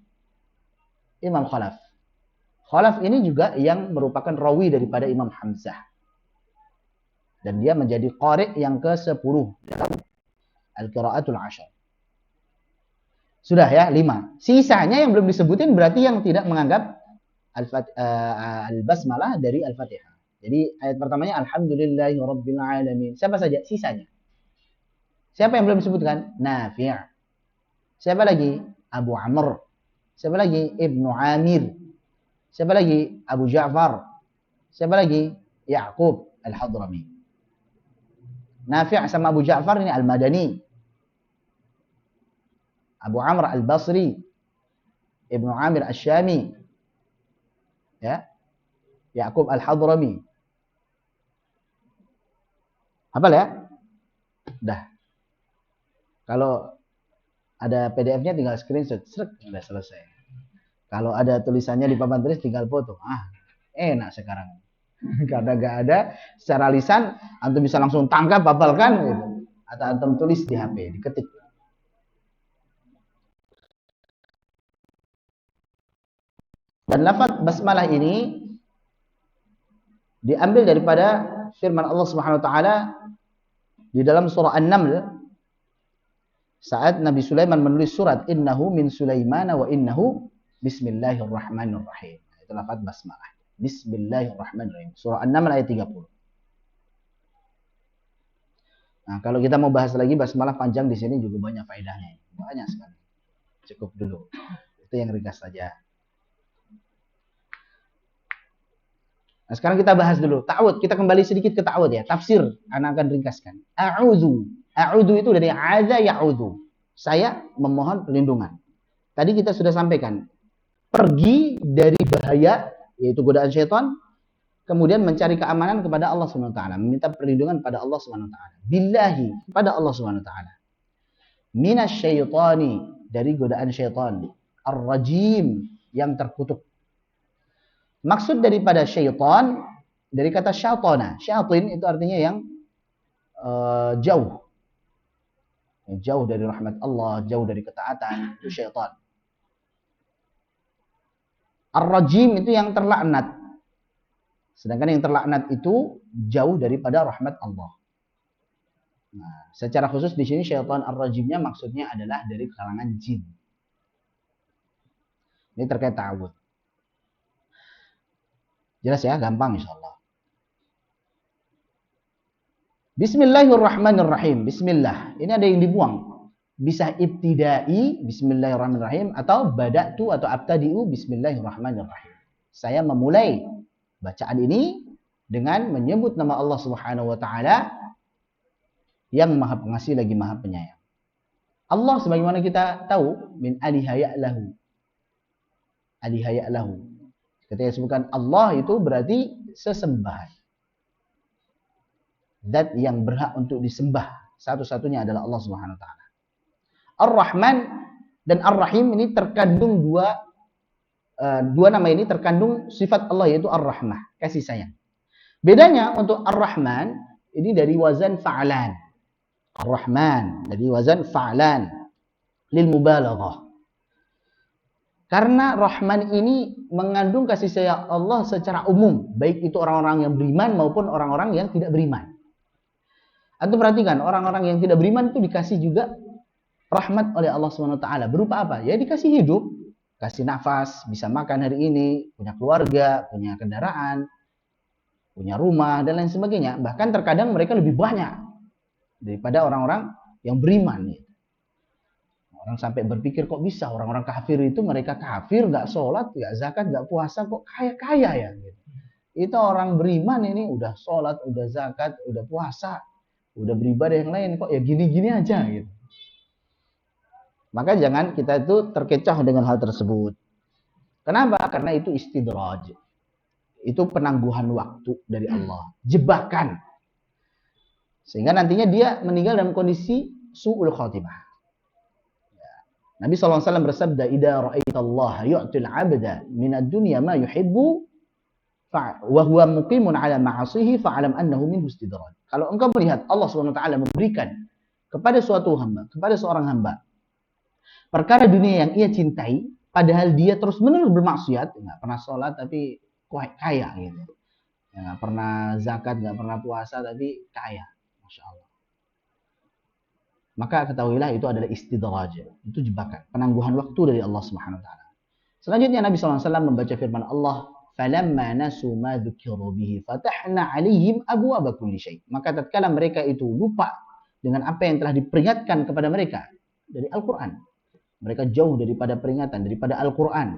Imam Khalaf. Khalaf ini juga yang merupakan rawi daripada Imam Hamzah. Dan dia menjadi qari' yang ke-10 dalam Al-Qira'atul Ashar. Sudah ya, 5. Sisanya yang belum disebutin berarti yang tidak menganggap Al-Basmalah dari Al-Fatihah. Jadi ayat pertamanya Alhamdulillahirabbil alamin. Siapa saja sisanya? Siapa yang belum disebutkan? Nafi'. Siapa lagi? Abu Amr. Siapa lagi? Ibnu Amir. Siapa lagi? Abu Ja'far. Siapa lagi? Ya'qub Al-Hadrami. Nafi' sama Abu Ja'far ini Al-Madani. Abu Amr Al-Basri. Ibnu Amir Asy-Syami. Ya. Ya'qub Al-Hadrami. Hafal ya? Dah. Kalau ada PDF-nya tinggal screenshot, sudah selesai. Kalau ada tulisannya di papan tulis tinggal foto. Enak sekarang. Karena gak ada secara lisan, antum bisa langsung tangkap, hafalkan gitu. Atau antum tulis di HP, diketik. Dan lafaz basmalah ini diambil daripada firman Allah Subhanahu wa taala di dalam surah An-Naml saat Nabi Sulaiman menulis surat innahu min Sulaiman wa innahu bismillahirrahmanirrahim. Itu lafaz basmalah. Bismillahirrahmanirrahim. Surah An-Naml ayat 30. Nah, kalau kita mau bahas lagi basmalah panjang di sini juga banyak faedahnya. Banyak sekali. Cukup dulu. Itu yang ringkas saja. Nah, sekarang kita bahas dulu ta'awud. Kita kembali sedikit ke ta'awud ya. Tafsir anak akan ringkaskan. A'udzu. A'udzu itu dari adza ya'udzu. Saya memohon perlindungan. Tadi kita sudah sampaikan. Pergi dari bahaya yaitu godaan syaitan, kemudian mencari keamanan kepada Allah Subhanahu wa taala, meminta perlindungan pada Allah Subhanahu wa taala. Billahi, pada Allah Subhanahu wa taala. Minasyaitani, dari godaan syaitan. Ar-rajim, yang terkutuk. Maksud daripada syaitan dari kata syaitana. Syaitin itu artinya yang jauh. Jauh dari rahmat Allah, jauh dari ketaatan, itu syaitan. Ar-rajim itu yang terlaknat. Sedangkan yang terlaknat itu jauh daripada rahmat Allah. Nah, secara khusus di sini syaitan ar-rajimnya maksudnya adalah dari kalangan jin. Ini terkait ta'awud. Jelas ya, gampang insyaallah. Bismillahirrahmanirrahim. Bismillah. Ini ada yang dibuang. Bisa ibtidai, bismillahirrahmanirrahim, atau bada'tu atau abtadi'u, bismillahirrahmanirrahim. Saya memulai bacaan ini dengan menyebut nama Allah Subhanahu wa taala yang Maha Pengasih lagi Maha Penyayang. Allah sebagaimana kita tahu min alihaya'lahu. Alihaya'lahu. Ketika disebutkan Allah itu berarti sesembahan. Zat yang berhak untuk disembah satu-satunya adalah Allah Subhanahu wa taala. Ar-Rahman dan Ar-Rahim ini terkandung dua nama ini terkandung sifat Allah yaitu Ar-Rahmah, kasih sayang. Bedanya untuk Ar-Rahman ini dari wazan fa'lan. Ar-Rahman dari wazan fa'lan lil mubalaghah. Karena Rahman ini mengandung kasih sayang Allah secara umum, baik itu orang-orang yang beriman maupun orang-orang yang tidak beriman. Antum perhatikan, orang-orang yang tidak beriman itu dikasih juga rahmat oleh Allah Subhanahu wa taala. Berupa apa? Ya dikasih hidup, kasih nafas, bisa makan hari ini, punya keluarga, punya kendaraan, punya rumah dan lain sebagainya. Bahkan terkadang mereka lebih banyak daripada orang-orang yang beriman. Orang sampai berpikir kok bisa orang-orang kafir itu mereka kafir, nggak sholat, nggak zakat, nggak puasa kok kaya-kaya ya. Itu orang beriman ini udah sholat, udah zakat, udah puasa, udah beribadah yang lain kok ya gini-gini aja gitu. Maka jangan kita itu terkecoh dengan hal tersebut. Kenapa? Karena itu istidraj. Itu penangguhan waktu dari Allah. Jebakan. Sehingga nantinya dia meninggal dalam kondisi su'ul khatimah. Nabi SAW bersabda, "Idza ra'aitallaha yu'til 'abda minad dunya ma yuhibbu wa huwa muqimun 'ala ma'asihi fa'lam annahu minhu istidraj." Kalau engkau melihat Allah SWT memberikan kepada suatu hamba, kepada seorang hamba perkara dunia yang ia cintai, padahal dia terus-menerus bermaksiat, nggak pernah sholat tapi kaya gitu, nggak pernah zakat, nggak pernah puasa tapi kaya, masya Allah. Maka ketahuilah itu adalah istidraj, itu jebakan, penangguhan waktu dari Allah Subhanahu Wa Taala. Selanjutnya Nabi SAW membaca firman Allah, "Falamma nasu ma dzukiru bihi fatahna 'alaihim abwaaba kulli syai'." Maka tatkala mereka itu lupa dengan apa yang telah diperingatkan kepada mereka dari Al-Qur'an. Mereka jauh daripada peringatan, daripada Al-Quran.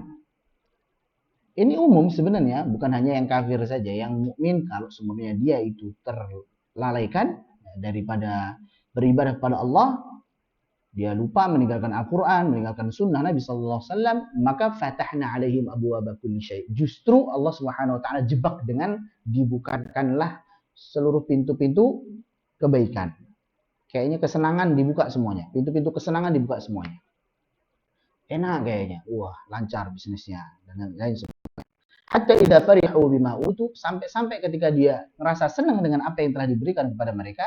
Ini umum sebenarnya, bukan hanya yang kafir saja. Yang mukmin kalau semuanya dia itu terlalaikan daripada beribadah kepada Allah, dia lupa meninggalkan Al-Quran, meninggalkan sunnah Nabi SAW, maka fatahna alaihim abwaaba kulli syai'. Justru Allah Subhanahu Wa Taala jebak dengan dibukakanlah seluruh pintu-pintu kebaikan. Kayaknya kesenangan dibuka semuanya, pintu-pintu kesenangan dibuka semuanya. enak kayaknya, wah lancar bisnisnya dan lain sebagainya. Hatta idza farihu bima utu, sampai ketika dia merasa senang dengan apa yang telah diberikan kepada mereka,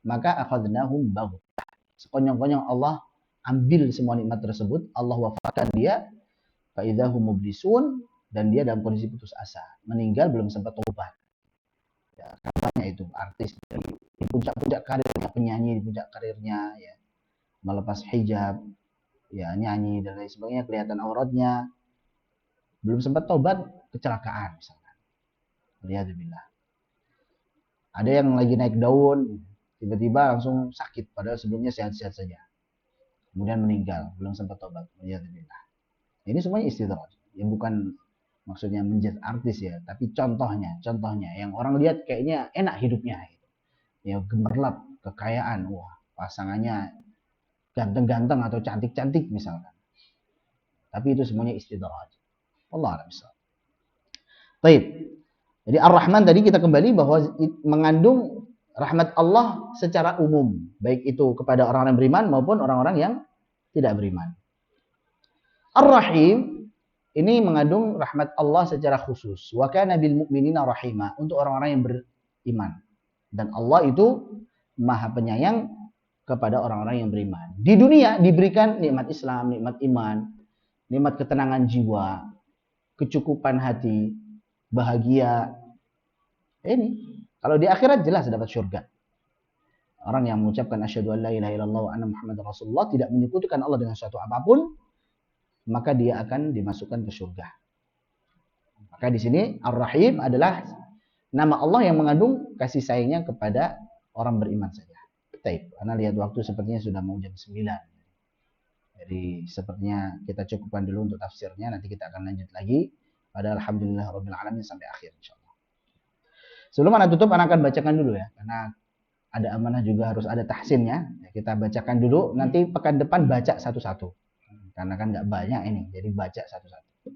maka akhadnahum baghtah. Sekonyong-konyong Allah ambil semua nikmat tersebut, Allah wafatkan dia, fa idzahum mublisun, dan dia dalam kondisi putus asa, meninggal belum sempat tobat. Ya, katanya itu artis di puncak-puncak karirnya, penyanyi di puncak karirnya, ya, melepas hijab, ya nyanyi dan lain sebagainya, kelihatan auratnya, belum sempat tobat, kecelakaan misalkan. Alhamdulillah. Ada yang lagi naik daun, tiba-tiba langsung sakit, padahal sebelumnya sehat-sehat saja. Kemudian meninggal, belum sempat tobat. Alhamdulillah. Ini semuanya istidraj. Yang bukan maksudnya menjadi artis ya, tapi contohnya yang orang lihat kayaknya enak hidupnya. Ya gemerlap, kekayaan, wah pasangannya ganteng-ganteng atau cantik-cantik misalkan. Tapi itu semuanya istidraj. Allah a'lam. Baik. Jadi Ar-Rahman tadi kita kembali bahwa mengandung rahmat Allah secara umum, baik itu kepada orang-orang yang beriman maupun orang-orang yang tidak beriman. Ar-Rahim ini mengandung rahmat Allah secara khusus. Wa kana bil mu'minina rahima, untuk orang-orang yang beriman. Dan Allah itu Maha Penyayang kepada orang-orang yang beriman. Di dunia diberikan nikmat Islam, nikmat iman, nikmat ketenangan jiwa, kecukupan hati, bahagia. Ini kalau di akhirat jelas dapat surga. Orang yang mengucapkan asyhadu an la ilaha illallah wa anna muhammadar rasulullah, tidak menyekutukan Allah dengan suatu apapun, maka dia akan dimasukkan ke surga. Maka di sini Ar-Rahim adalah nama Allah yang mengandung kasih sayangnya kepada orang beriman saja. Baik, karena lihat waktu sepertinya sudah mau jam 9. Jadi sepertinya kita cukupkan dulu untuk tafsirnya, nanti kita akan lanjut lagi pada alhamdulillahirabbil alamin sampai akhir insyaallah. Sebelum anak tutup, anak akan bacakan dulu ya, karena ada amanah juga harus ada tahsinnya. Kita bacakan dulu, nanti pekan depan baca satu-satu. Karena kan nggak banyak ini, jadi baca satu-satu.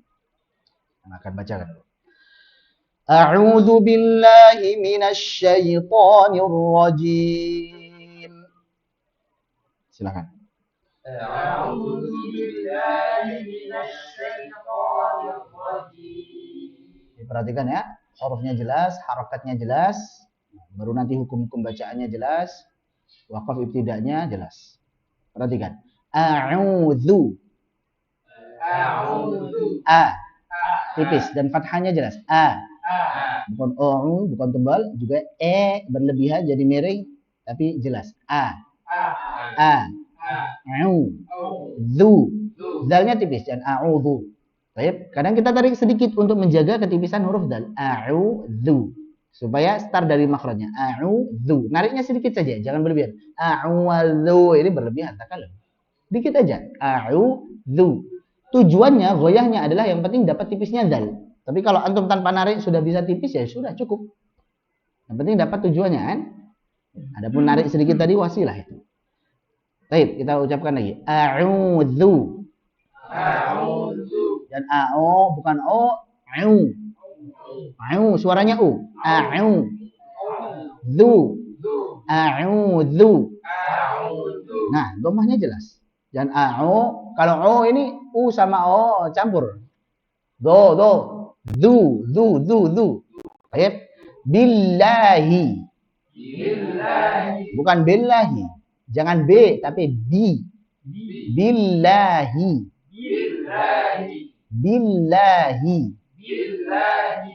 Anak akan bacakan dulu. A'udzu billahi minasy syaithanir rajim. Silakan. A'udzu billahi minasy syaithanir rajim. Diperhatikan ya. Hurufnya jelas, harakatnya jelas, baru nanti hukum-hukum bacaannya jelas, waqaf ibtidanya jelas. Perhatikan. A'udzu. A. Tipis dan fathahnya jelas. A. Bukan o, bukan tebal, juga e berlebihan jadi miring, tapi jelas. A. A. A'udzu. Zalnya tipis dan a'udzu. Baik, kadang kita tarik sedikit untuk menjaga ketipisan huruf dal. A'udzu. Supaya start dari makhrajnya. A'udzu. Nariknya sedikit saja, jangan berlebihan. A'udzu ini berlebihan, takallam. Dikit aja. A'udzu. Tujuannya, goyahnya adalah yang penting dapat tipisnya dal. Tapi kalau antum tanpa narik sudah bisa tipis ya sudah cukup. Yang penting dapat tujuannya kan. Adapun narik sedikit tadi wasilah itu. Baik, kita ucapkan lagi. A'udzu. A'udzu. Dan a'u bukan o, a'u. A'u suaranya u. A'u. Dzu. A'udzu. Nah, dhammahnya jelas. Dan a'u, kalau o ini u sama o campur. Do. Dzu. Baik. Billahi. Bukan billahi. Jangan b tapi bi. Billahi.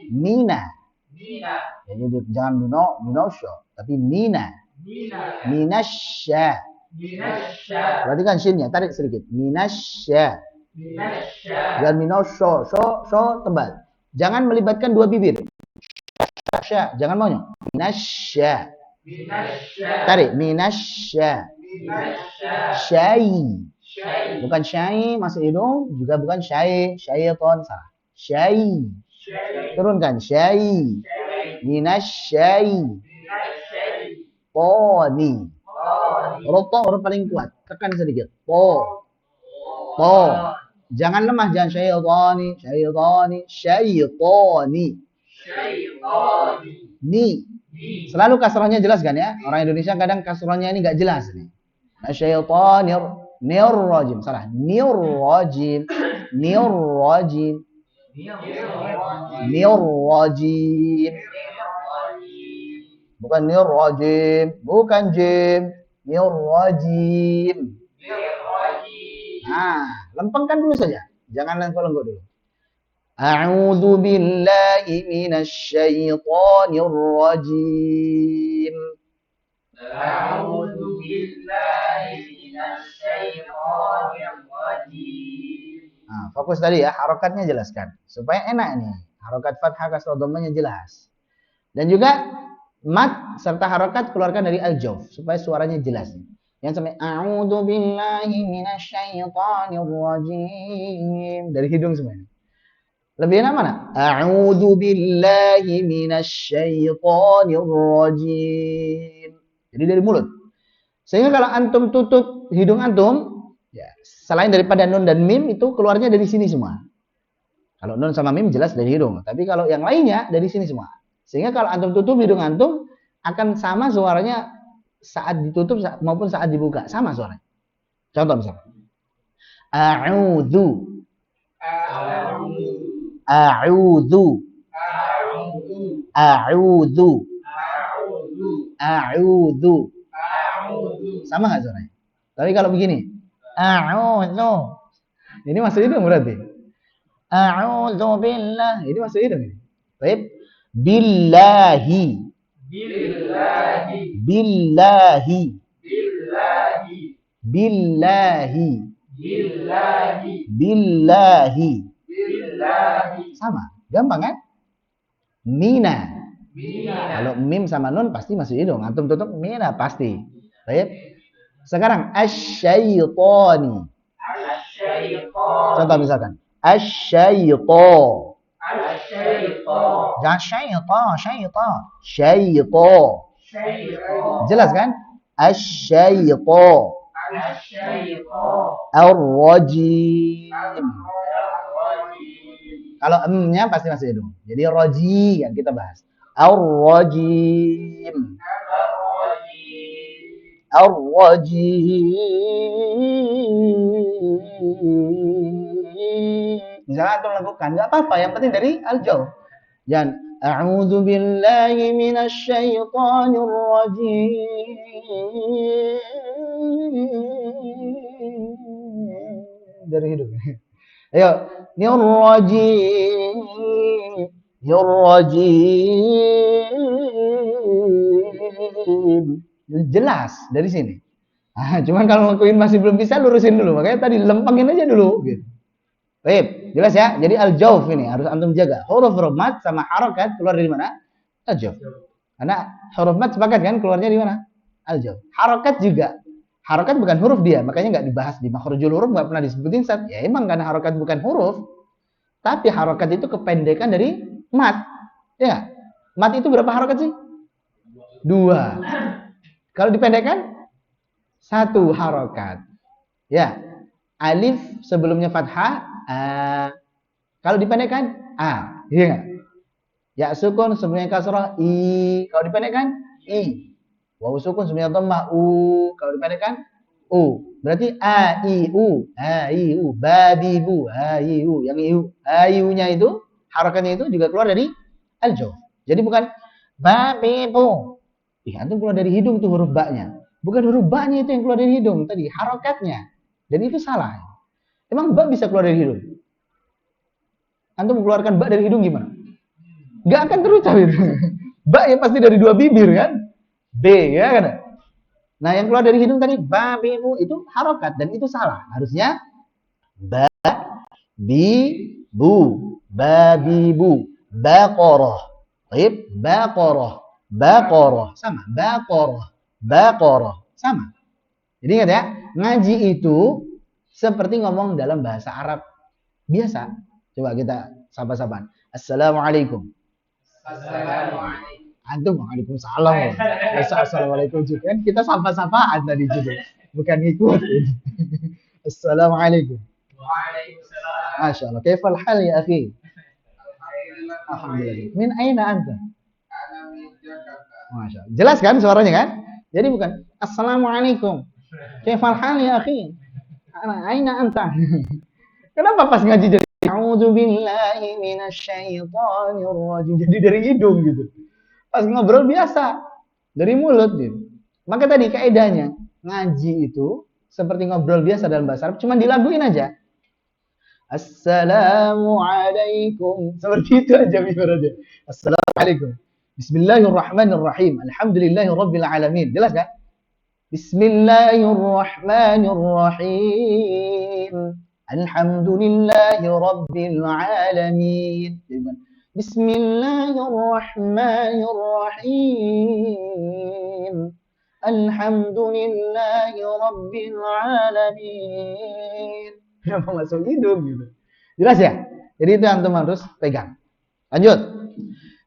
Mina. Jadi jangan minosho, tapi mina. Minasya. Perhatikan shinnya, tarik sedikit. Minasya. Jangan minosho, so tebal. Jangan melibatkan dua bibir. Sya, jangan maunya. Minasya. Tarik minasya. Syai. Bukan syai masuk hidung, juga bukan syai, syaiton salah. Syai. Turunkan syai. Minasyai. Toni. Huruf to huruf paling kuat, tekan sedikit. To. Jangan lemah, jangan syaitoni, syaitoni. Ni. Selalu kasrahnya jelas kan ya? Orang Indonesia kadang kasrahnya ini nggak jelas nih. Syaitonir. Nirrajim. Salah. Nirrajim. Nirrajim. Nirrajim. Bukan nirrajim. Bukan jim. Nirrajim. Nah, lempengkan dulu saja. Jangan lengkok-lengkok dulu. A'udzu billahi minasyaitonir rajim. A'udzu billahi minasyaitonir rajim. Nah, fokus tadi ya, harokatnya jelaskan. Supaya enak nih. Harokat fathah kasrah dhammahnya jelas. Dan juga mat serta harokat keluarkan dari al-jawf supaya suaranya jelas. Yang sampai a'udzu billahi minasyaitonir rajim dari hidung semuanya. Lebih enak mana? A'udzu billahi minasyaitonir rajim. Jadi dari mulut. Sehingga kalau antum tutup hidung antum, ya, selain daripada nun dan mim itu keluarnya dari sini semua. Kalau nun sama mim jelas dari hidung, tapi kalau yang lainnya dari sini semua. Sehingga kalau antum tutup hidung antum akan sama suaranya saat ditutup maupun saat dibuka, sama suaranya. Contoh misalnya. A'udzu. A'udzu. A'udzu. A'udzu. Sama nggak suaranya? Tapi kalau begini, a'udzu. Ini masuk hidung berarti. A'udzu billah. Ini masuk hidung ini. Baik. Billahi. Billahi. Billahi. Billahi. Billahi. Billahi. Billahi. Billahi. Sama, gampang kan? Mina. Mina. Kalau mim sama nun pasti masuk hidung. Antum tutup mina pasti. Baik. Sekarang asyaitoni. Asyaiton. Contoh misalkan asyaiton. Asyaiton. Jangan syaiton, syaiton. Syaiton. Syaiton. Jelas kan? Asyaiton. Asyaiton. Ar-rajim. Ar-rajim. Kalau em-nya pasti masuk hidung. Jadi roji yang kita bahas. Ar-rajim. Ar-rajim. Misalnya antum lakukan, nggak apa-apa. Yang penting dari al-jauh. Jangan a'udzu billahi minasyaitonir rajim. Dari hidung. Ayo, nirrajim. Nirrajim. Jelas dari sini. Ah, cuman kalau ngelakuin masih belum bisa, lurusin dulu. Makanya tadi lempengin aja dulu gitu. Baik, jelas ya. Jadi al-jawf ini harus antum jaga. Huruf mat sama harokat keluar dari mana? Al-jawf. Karena huruf mat sepakat kan keluarnya di mana? Al-jawf. Harokat juga. Harokat bukan huruf dia, makanya nggak dibahas di makhrajul huruf, nggak pernah disebutin Sat. Ya emang karena harokat bukan huruf, tapi harokat itu kependekan dari mat. Ya, mat itu berapa harokat sih? 2. Kalau dipendekkan 1 harokat. Ya, alif sebelumnya fathah. Kalau dipendekkan a, iya nggak? Ya sukun sebelumnya kasrah i. Kalau dipendekkan i. Waw sukun sebelumnya dhammah u. Kalau dipendekkan u. Berarti a i u. A i u. Babi bu. A i u. Yang i u. A i u-nya itu harakatnya itu juga keluar dari al-jawf. Jadi bukan babi bu. Antum keluar dari hidung tuh huruf ba-nya. Bukan huruf ba-nya itu yang keluar dari hidung tadi, harakatnya. Dan itu salah. Emang ba bisa keluar dari hidung? Antum mengeluarkan ba dari hidung gimana? Gak akan terucap itu. Ba ya pasti dari 2 bibir kan? B ya kan? Nah yang keluar dari hidung tadi ba bi bu itu harokat dan itu salah. Harusnya ba bi bu, babi bu, baqarah. Baik, baqarah, baqarah sama, baqarah sama. Jadi ingat ya, ngaji itu seperti ngomong dalam bahasa Arab biasa. Coba kita sapa-sapaan. Assalamualaikum. Assalamualaikum. Antum waalaikumsalam. Assalamualaikum juga kan kita sapa-sapaan tadi juga. Bukan ikut. Assalamualaikum. Waalaikumsalam. Masya Allah. Kaifal hal ya akhi? Alhamdulillah. Min aina anta? Ana min Jakarta. Masya Allah. Jelas kan suaranya kan? Jadi bukan Assalamualaikum. Kaifal hal ya akhi? Aina anta. Kenapa pas ngaji jadi A'udzubillahi minasyaitonir rajim. Jadi dari hidung gitu. Pas ngobrol biasa dari mulut gitu. Maka tadi kaidahnya ngaji itu seperti ngobrol biasa dalam bahasa Arab, cuma dilaguin aja. Assalamualaikum. Seperti itu aja ibaratnya. Assalamualaikum. Bismillahirrahmanirrahim. Alhamdulillahirabbil alamin. Jelas kan? Bismillahirrahmanirrahim. Alhamdulillahirabbil alamin. Bismillahirrahmanirrahim. Alhamdulillahirabbil alamin. Kenapa masuk hidung gitu? Jelas ya? Jadi itu antum harus pegang. Lanjut.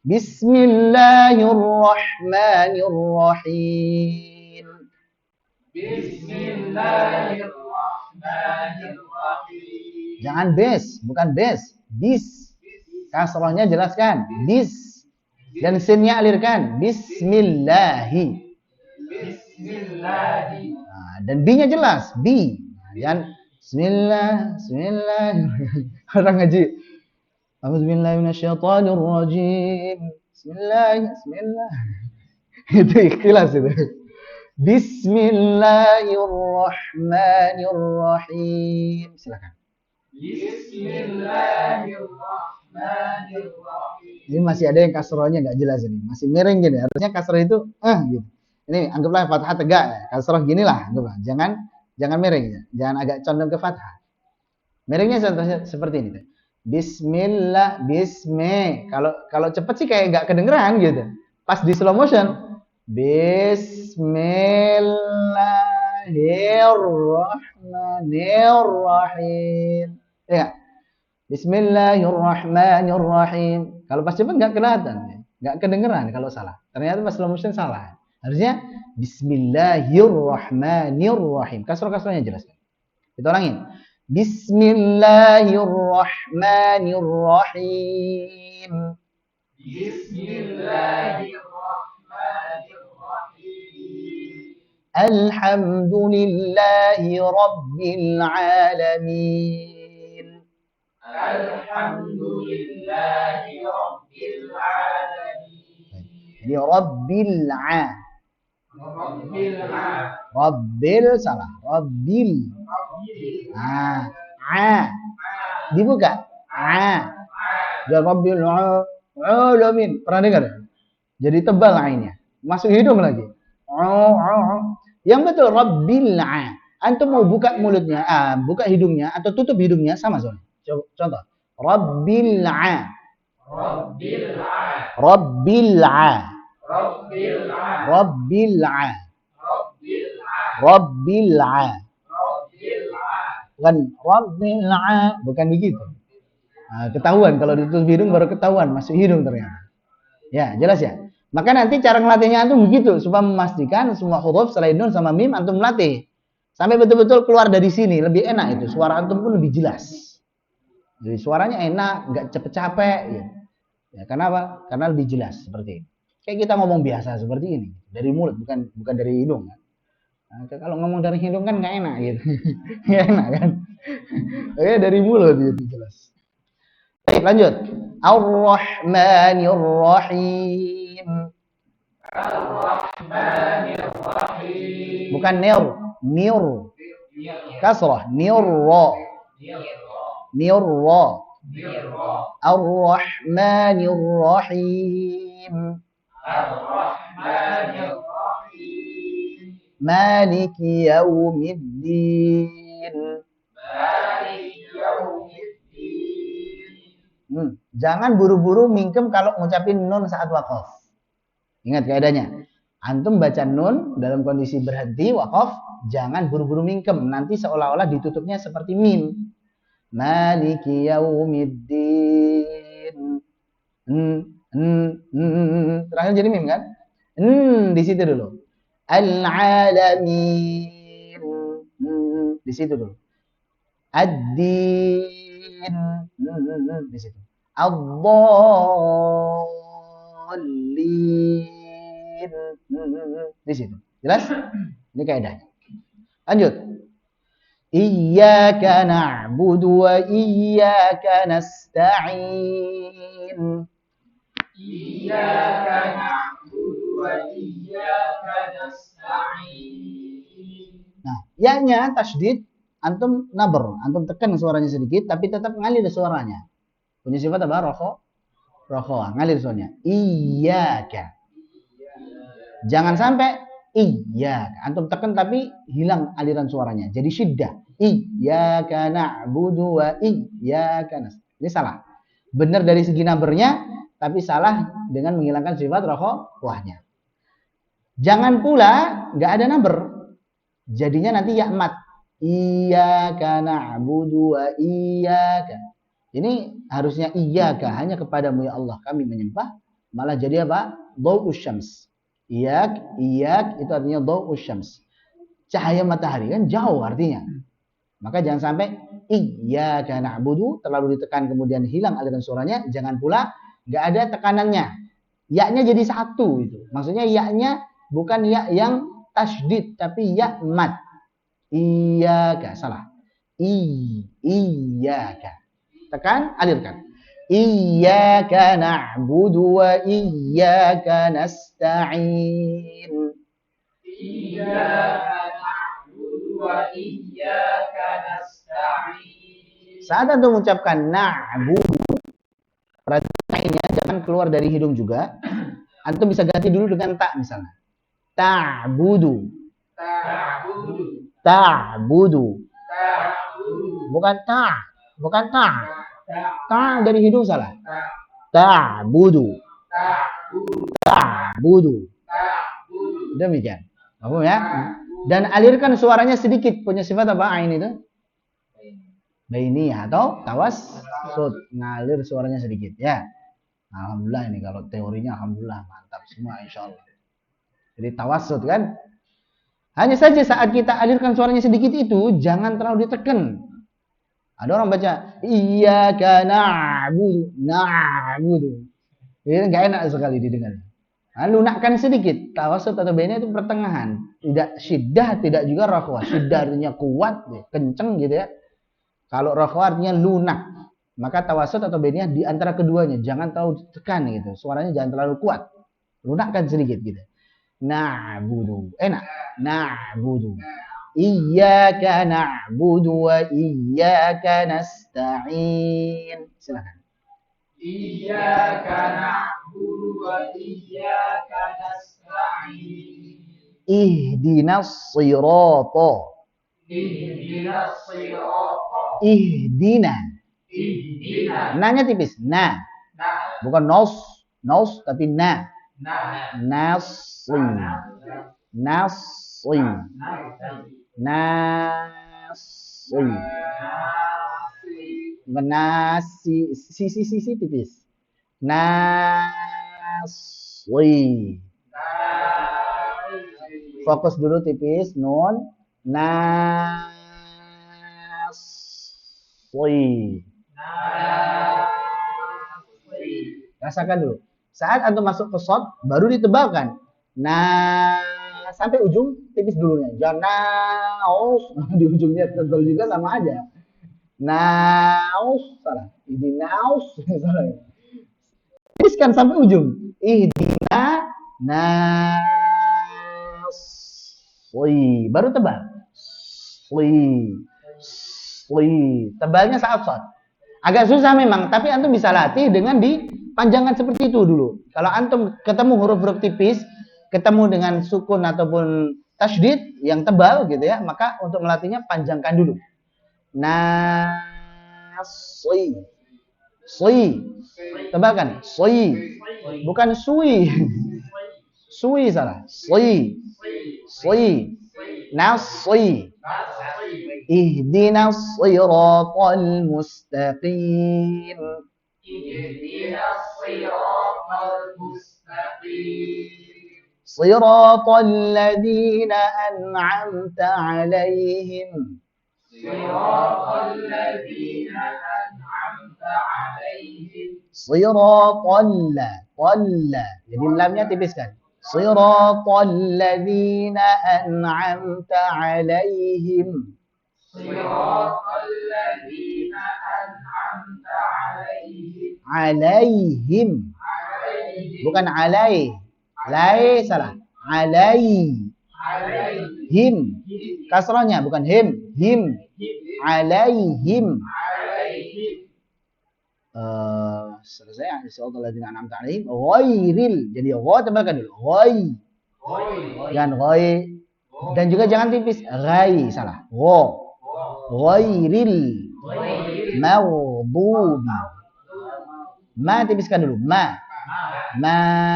Bismillahirrahmanirrahim. Bismillahirrahmanirrahim. Jangan bes, bukan bes. Bis. Kasrahnya jelaskan. Bis. Dan sinnya alirkan. Bismillahi. Bismillahi. Nah, dan B-nya jelas. B. Dan Bismillah. Orang ngaji. A'udzubillahiminasyaitonirrajim. Bismillah. Itu ikhlas itu. Bismillahirrahmanirrahim. Silakan. Bismillahirrahmanirrahim. Ini masih ada yang kasrohnya nggak jelas ini. Masih miring gini. Harusnya kasroh itu gitu. Ini anggaplah fathah tegak ya. Kasroh ginilah anggaplah. Jangan miring ya. Jangan agak condong ke fathah. Miringnya contohnya seperti ini. Bismillah, Kalau cepet sih kayak nggak kedengeran gitu. Pas di slow motion. Bismillahirrahmanirrahim. Ya. Bismillahirrahmanirrahim. Kalau pas cepat nggak kelihatan, nggak kedengeran kalau salah. Ternyata pas slow motion salah. Harusnya Bismillahirrahmanirrahim. Kasroh-kasrohnya jelas. Kita ulangin. Bismillahirrahmanirrahim. Bismillahirrahmanirrahim. Alhamdulillahi rabbil alamin. Alhamdulillahi rabbil alamin. Jadi rabbil rabbil salah. Rabbil. Dibuka. Dan rabbil alamin. Pernah dengar? Jadi tebal ainnya. Masuk hidung lagi. Yang betul rabbil antum mau buka mulutnya, buka hidungnya atau tutup hidungnya sama soalnya. Contoh. Rabbil Bukan rabbil bukan begitu. Ketahuan kalau ditutup hidung baru ketahuan masuk hidung ternyata. Ya, jelas ya. Maka nanti cara ngelatihnya antum begitu supaya memastikan semua huruf selain nun sama mim antum latih sampai betul-betul keluar dari sini, lebih enak itu. Suara antum pun lebih jelas. Jadi suaranya enak, nggak capek-capek ya. Ya, kenapa? Karena lebih jelas seperti ini. Kayak kita ngomong biasa seperti ini, dari mulut bukan dari hidung. Nah, kalau ngomong dari hidung kan nggak enak gitu. Nggak enak kan? Oke, dari mulut gitu jelas. Baik, lanjut. Ar-Rahmanir-Rahim. Ar-Rahmanir-Rahim. Bukan nir. Kasrah, nirra. Ar-Rahmanir-Rahim. Ar-Rahmanir-Rahim. Maliki yaumiddin. Maliki yaumiddin. Jangan buru-buru mingkem kalau ngucapin nun saat waqaf. Ingat kaidahnya. Antum baca nun dalam kondisi berhenti waqaf, jangan buru-buru mingkem. Nanti seolah-olah ditutupnya seperti mim. Maliki yaumiddin. Terakhir jadi mim kan? Di situ dulu. Al-alamin. Di situ dulu. Ad-din. Di situ. Ad-dallin. Di situ. Jelas? Ini kaidahnya. Lanjut. Iyyaka na'budu wa iyyaka nasta'in. Iyyaka na'budu wa iyyaka nasta'in. Nah, ya-nya tasydid, antum naber, antum tekan suaranya sedikit, tapi tetap ngalir suaranya. Punya sifat apa? Rokho, ngalir suaranya. Iyyaka. Jangan sampai iyyaka. Antum tekan tapi hilang aliran suaranya. Jadi syiddah. Iyyaka na'budu wa iyyaka nasta'in. Ini salah. Benar dari segi nabernya, tapi salah dengan menghilangkan sifat rokhawahnya. Jangan pula nggak ada naber. Jadinya nanti ya mat. Iyyaka na'budu wa iyyaka. Ini harusnya iyyaka, hanya kepadamu ya Allah kami menyembah. Malah jadi apa? Dhau'us syams. Iyyak itu artinya dhau'us syams. Cahaya matahari, kan jauh artinya. Maka jangan sampai iyyaka na'budu terlalu ditekan kemudian hilang aliran suaranya. Jangan pula nggak ada tekanannya. Ya-nya jadi satu itu. Maksudnya ya-nya bukan ya yang tasydid tapi ya mat. Iyyaka, salah. Iyyaka. Tekan, alirkan. Iyyaka na'budu wa iyyaka nasta'in. Iyyaka na'budu wa iyyaka nasta'in. Saat antum mengucapkan na'budu, perhatiannya jangan keluar dari hidung juga. Antum bisa ganti dulu dengan ta misalnya. Ta'budu. Ta'budu. Ta'budu. Ta'budu. Bukan ta. Bukan ta. Ta- Ta dari hidung salah. ta- Ta'budu. Ta'budu. Ta'budu. Ta'budu. Demikian. Paham ya? Dan alirkan suaranya sedikit. Punya sifat apa ain itu? Bainiyah atau tawassut. Ngalir suaranya sedikit ya. Alhamdulillah ini kalau teorinya alhamdulillah mantap semua insyaallah. Jadi tawassut kan? Hanya saja saat kita alirkan suaranya sedikit itu jangan terlalu ditekan. Ada orang baca iyyaka na'budu. Ini enggak enak sekali didengar. Lunakkan sedikit. Tawassut atau bainiyah itu pertengahan. Tidak syiddah, tidak juga rakhwah. Syiddah artinya kuat, kenceng gitu ya. Kalau rakhwah artinya lunak. Maka tawassut atau bainiyah di antara keduanya. Jangan terlalu tekan gitu. Suaranya jangan terlalu kuat. Lunakkan sedikit gitu. Na'budu. Enak. Na'budu. Iyyaka na'budu wa iyyaka nasta'in. Silakan. Iyyaka na'budu wa iyyaka nasta'in. Ihdinas sirata. Ihdinas sirata. Ihdina. Ihdina. Na-nya tipis. Na. Na. Bukan nos. Nos tapi na. Na. Nasri. Nasri. Nasri. Bukan nasi. Si tipis. Nasri. Fokus dulu tipis. Nun. Nasri. Rasakan dulu. Saat antum masuk ke shot, baru ditebalkan. Nah, sampai ujung tipis dulunya. Jangan naus. Di ujungnya tebal juga sama aja. Naus, salah. Ini naus, salah. Tipiskan sampai ujung. Ihdina nas. Baru tebal. Tebalnya saat shot. Agak susah memang, tapi antum bisa latih dengan dipanjangkan seperti itu dulu. Kalau antum ketemu huruf-huruf tipis, ketemu dengan sukun ataupun tasydid yang tebal gitu ya, maka untuk melatihnya panjangkan dulu. Nasri. Tebalkan. Bukan sui. Sui salah. Nasri. Ihdinas siratal mustaqim. Ihdinas siratal mustaqim. Siratal ladzina an'amta 'alaihim. Siratal ladzina an'amta 'alaihim. Siratal. Jadi lamnya tipiskan. Siratal ladzina an'amta 'alaihim. صراط الذين أنعمت عليهم Alaihim. Bukan alai. Lai salah. Alaihim. Kasrahnya bukan him. Him. Alaihim. Selesai. Siratal ladzina an'amta alaihim ghairil. Jadi gha tambahkan dulu. Ghai. Jangan ghai. Dan juga jangan tipis. Ghai salah. Gha. Ghairil maghdubi. Ma tipiskan dulu. Maghdubi.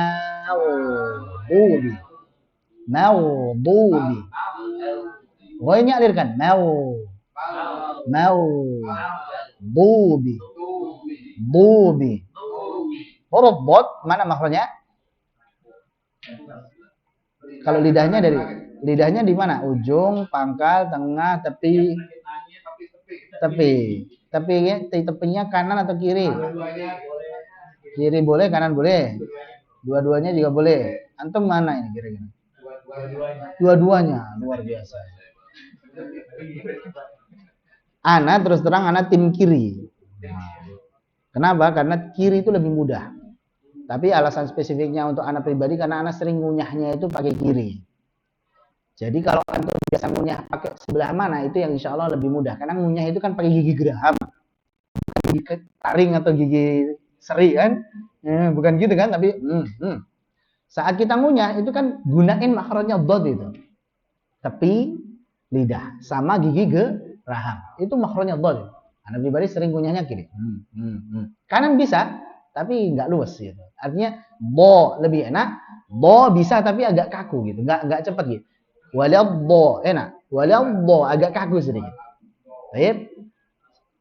Maghdubi. Ghainya alirkan. Maghdubi. Bubi. Huruf bot mana makhrajnya? Kalau lidahnya di mana? Ujung, pangkal, tengah, tepi. Tepinya kanan atau kiri? Kiri boleh, kanan boleh. Dua-duanya juga boleh. Antum mana ini kira-kira? Dua-duanya, luar biasa. Ana terus terang ana tim kiri. Kenapa? Karena kiri itu lebih mudah. Tapi alasan spesifiknya untuk anak pribadi karena anak sering ngunyahnya itu pakai kiri. Jadi kalau antum biasa ngunyah pakai sebelah mana itu yang insya Allah lebih mudah. Karena ngunyah itu kan pakai gigi geraham, gigi taring atau gigi seri kan? Bukan gitu kan? Tapi saat kita ngunyah itu kan gunain makhrajnya dhad itu. Tepi lidah sama gigi geraham itu makhrajnya dhad. Anak pribadi sering ngunyahnya kiri. Kanan bisa, tapi nggak luwes gitu. Artinya bo lebih enak, bo bisa tapi agak kaku gitu, nggak cepat gitu. Waladdo enak, waladdo agak kaku sedikit. Baik.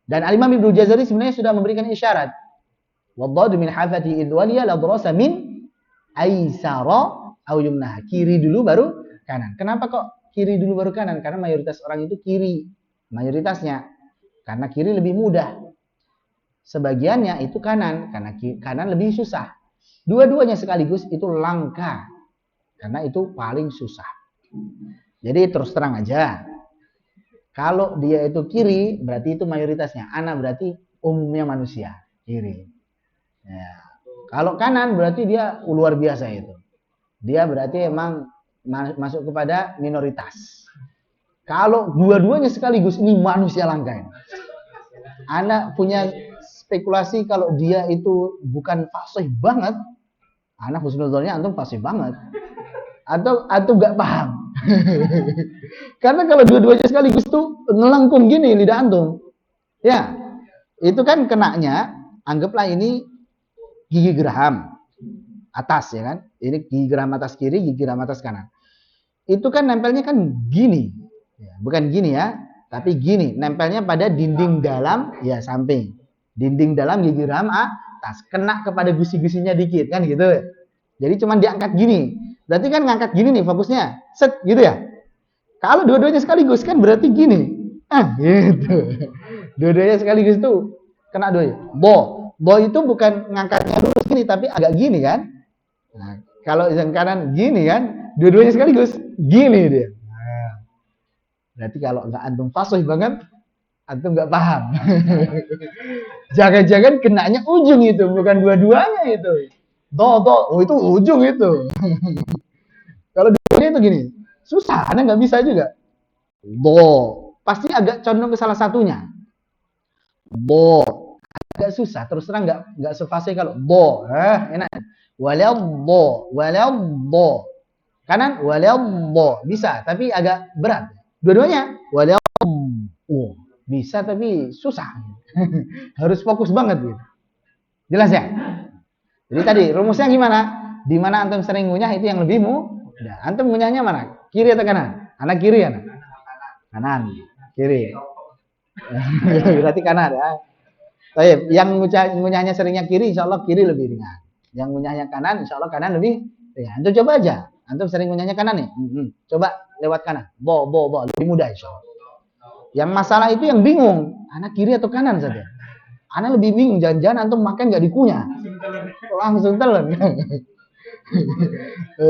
Dan Al-Imam Ibnu Jazari sebenarnya sudah memberikan isyarat. Waddadu min hafati idwaliya ladrasa min aisara au yumnah. Kiri dulu baru kanan. Kenapa kok kiri dulu baru kanan? Karena mayoritas orang itu kiri. Mayoritasnya. Karena kiri lebih mudah. Sebagiannya itu kanan. Karena kanan lebih susah. Dua-duanya sekaligus itu langka. Karena itu paling susah. Jadi terus terang aja. Kalau dia itu kiri, berarti itu mayoritasnya. Ana berarti umumnya manusia. Kiri. Ya. Kalau kanan berarti dia luar biasa itu. Dia berarti emang masuk kepada minoritas. Kalau dua-duanya sekaligus ini manusia langka. Ana punya spekulasi kalau dia itu bukan fasih banget. Ana husnuzonnya antum fasih banget. Atau nggak paham. Karena kalau dua-duanya sekaligus tuh ngelengkung gini lidah antum. Ya. Itu kan kenanya anggaplah ini gigi geraham atas ya kan. Ini gigi geraham atas kiri, gigi geraham atas kanan. Itu kan nempelnya kan gini. Bukan gini ya, tapi gini, nempelnya pada dinding dalam ya samping. Dinding dalam gigi geraham atas, kena kepada gusi-gusinya dikit kan gitu. Jadi cuman diangkat gini. Berarti kan ngangkat gini nih fokusnya. Set gitu ya. Kalau dua-duanya sekaligus kan berarti gini. Gitu. Dua-duanya sekaligus tuh kena dua. Bo itu bukan ngangkatnya lurus gini tapi agak gini kan. Nah, kalau yang kanan gini kan, dua-duanya sekaligus gini dia. Berarti kalau nggak antum fasih banget, antum nggak paham. Jangan-jangan kenanya ujung itu, bukan dua-duanya itu. Oh itu ujung itu. Kalau dua-duanya itu gini, susah, anda nggak bisa juga. Pasti agak condong ke salah satunya. Agak susah, terus terang nggak sefasih kalau enak. Waladdo. Kanan waladdo bisa, tapi agak berat. Dua-duanya bisa tapi susah. Harus fokus banget gitu. Jelas ya? Jadi tadi rumusnya gimana? Di mana antum sering ngunyah itu yang lebih mudah. Antum ngunyahnya mana? Kiri atau kanan? Anak kiri ya? Kanan. Kiri. Berarti kanan ya. Baik, yang ngunyahnya seringnya kiri insyaallah kiri lebih ringan. Yang ngunyahnya kanan insyaallah kanan lebih ringan. Antum coba aja. Antum sering ngunyahnya kanan nih. Coba lewat kanan. Lebih mudah insyaallah. Yang masalah itu yang bingung, anak kiri atau kanan saja. Anak lebih bingung, jangan-jangan antum makan nggak dikunyah. Langsung telan.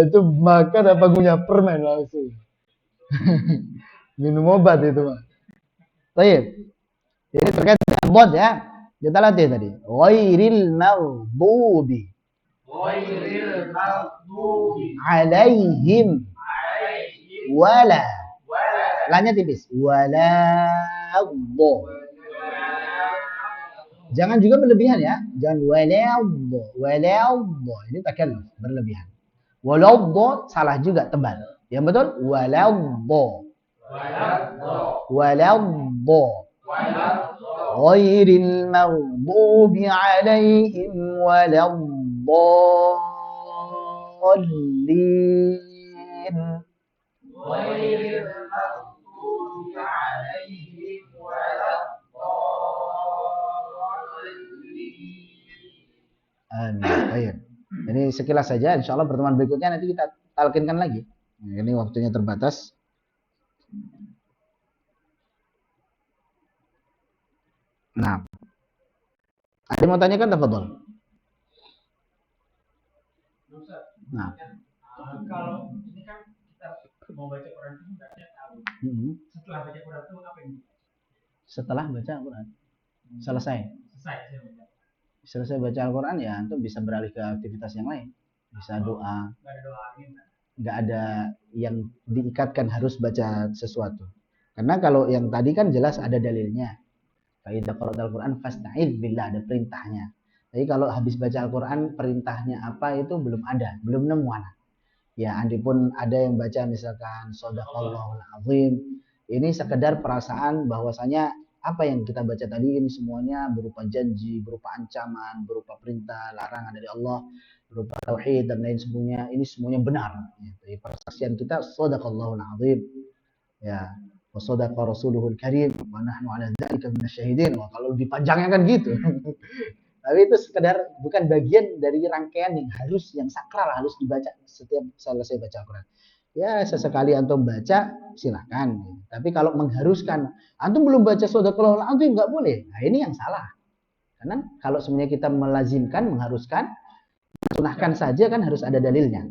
Itu makan apa ngunyah permen langsung. Minum obat itu mah. Baik. Jadi terkait dengan bod ya. Kita latih tadi. Ghairil maghdubi Ghairil maghdubi alaihim alaihim wala. wala Lanya tipis. Wala dho. Jangan juga berlebihan ya. Jangan wala dho. Ini takalluf berlebihan. Waladh salah juga tebal. Yang betul waladh. waladh Waladh. waladh غير المغضوب عليهم ولا الضالين ghairil maghdubi alaihim waladdallin. Amin. Baik. Jadi sekilas saja, insya Allah pertemuan berikutnya nanti kita talkinkan lagi. Ini waktunya terbatas. Nah, ada yang mau tanyakan, tafadhol. Nah, kalau ini kan kita mau baca Quran itu baca tahu. Setelah baca Quran itu apa yang setelah baca Al-Quran selesai saya baca? selesai baca Al-Quran ya antum bisa beralih ke aktivitas yang lain, bisa doa, Nggak ada doa angin. nggak ada yang diikatkan harus baca sesuatu. Karena kalau yang tadi kan jelas ada dalilnya. Fa idza qara'tal Qur'an fasta'idz billah, ada perintahnya. Tapi kalau habis baca Al-Quran perintahnya apa itu belum ada, belum nemu anak. Ya, andipun ada yang baca misalkan Shadaqallahul Azim, ini sekedar perasaan bahwasanya apa yang kita baca tadi ini semuanya berupa janji, berupa ancaman, berupa perintah, larangan dari Allah, berupa tauhid dan lain sebagainya. Ini semuanya benar. Jadi persaksian kita Shadaqallahul Azim. Ya, wa sadaqa rasuluhul karim wa nahnu ala dzalika minasyahidin. Wah, kalau lebih panjangnya kan gitu. Tapi itu sekedar bukan bagian dari rangkaian yang harus, yang sakral harus dibaca setiap selesai baca Al-Quran. Ya, sesekali antum baca silakan. Tapi kalau mengharuskan, antum belum baca Shadaqallahul Azim nggak boleh. Nah, ini yang salah. Karena kalau sebenarnya kita melazimkan, mengharuskan, sunahkan saja kan harus ada dalilnya.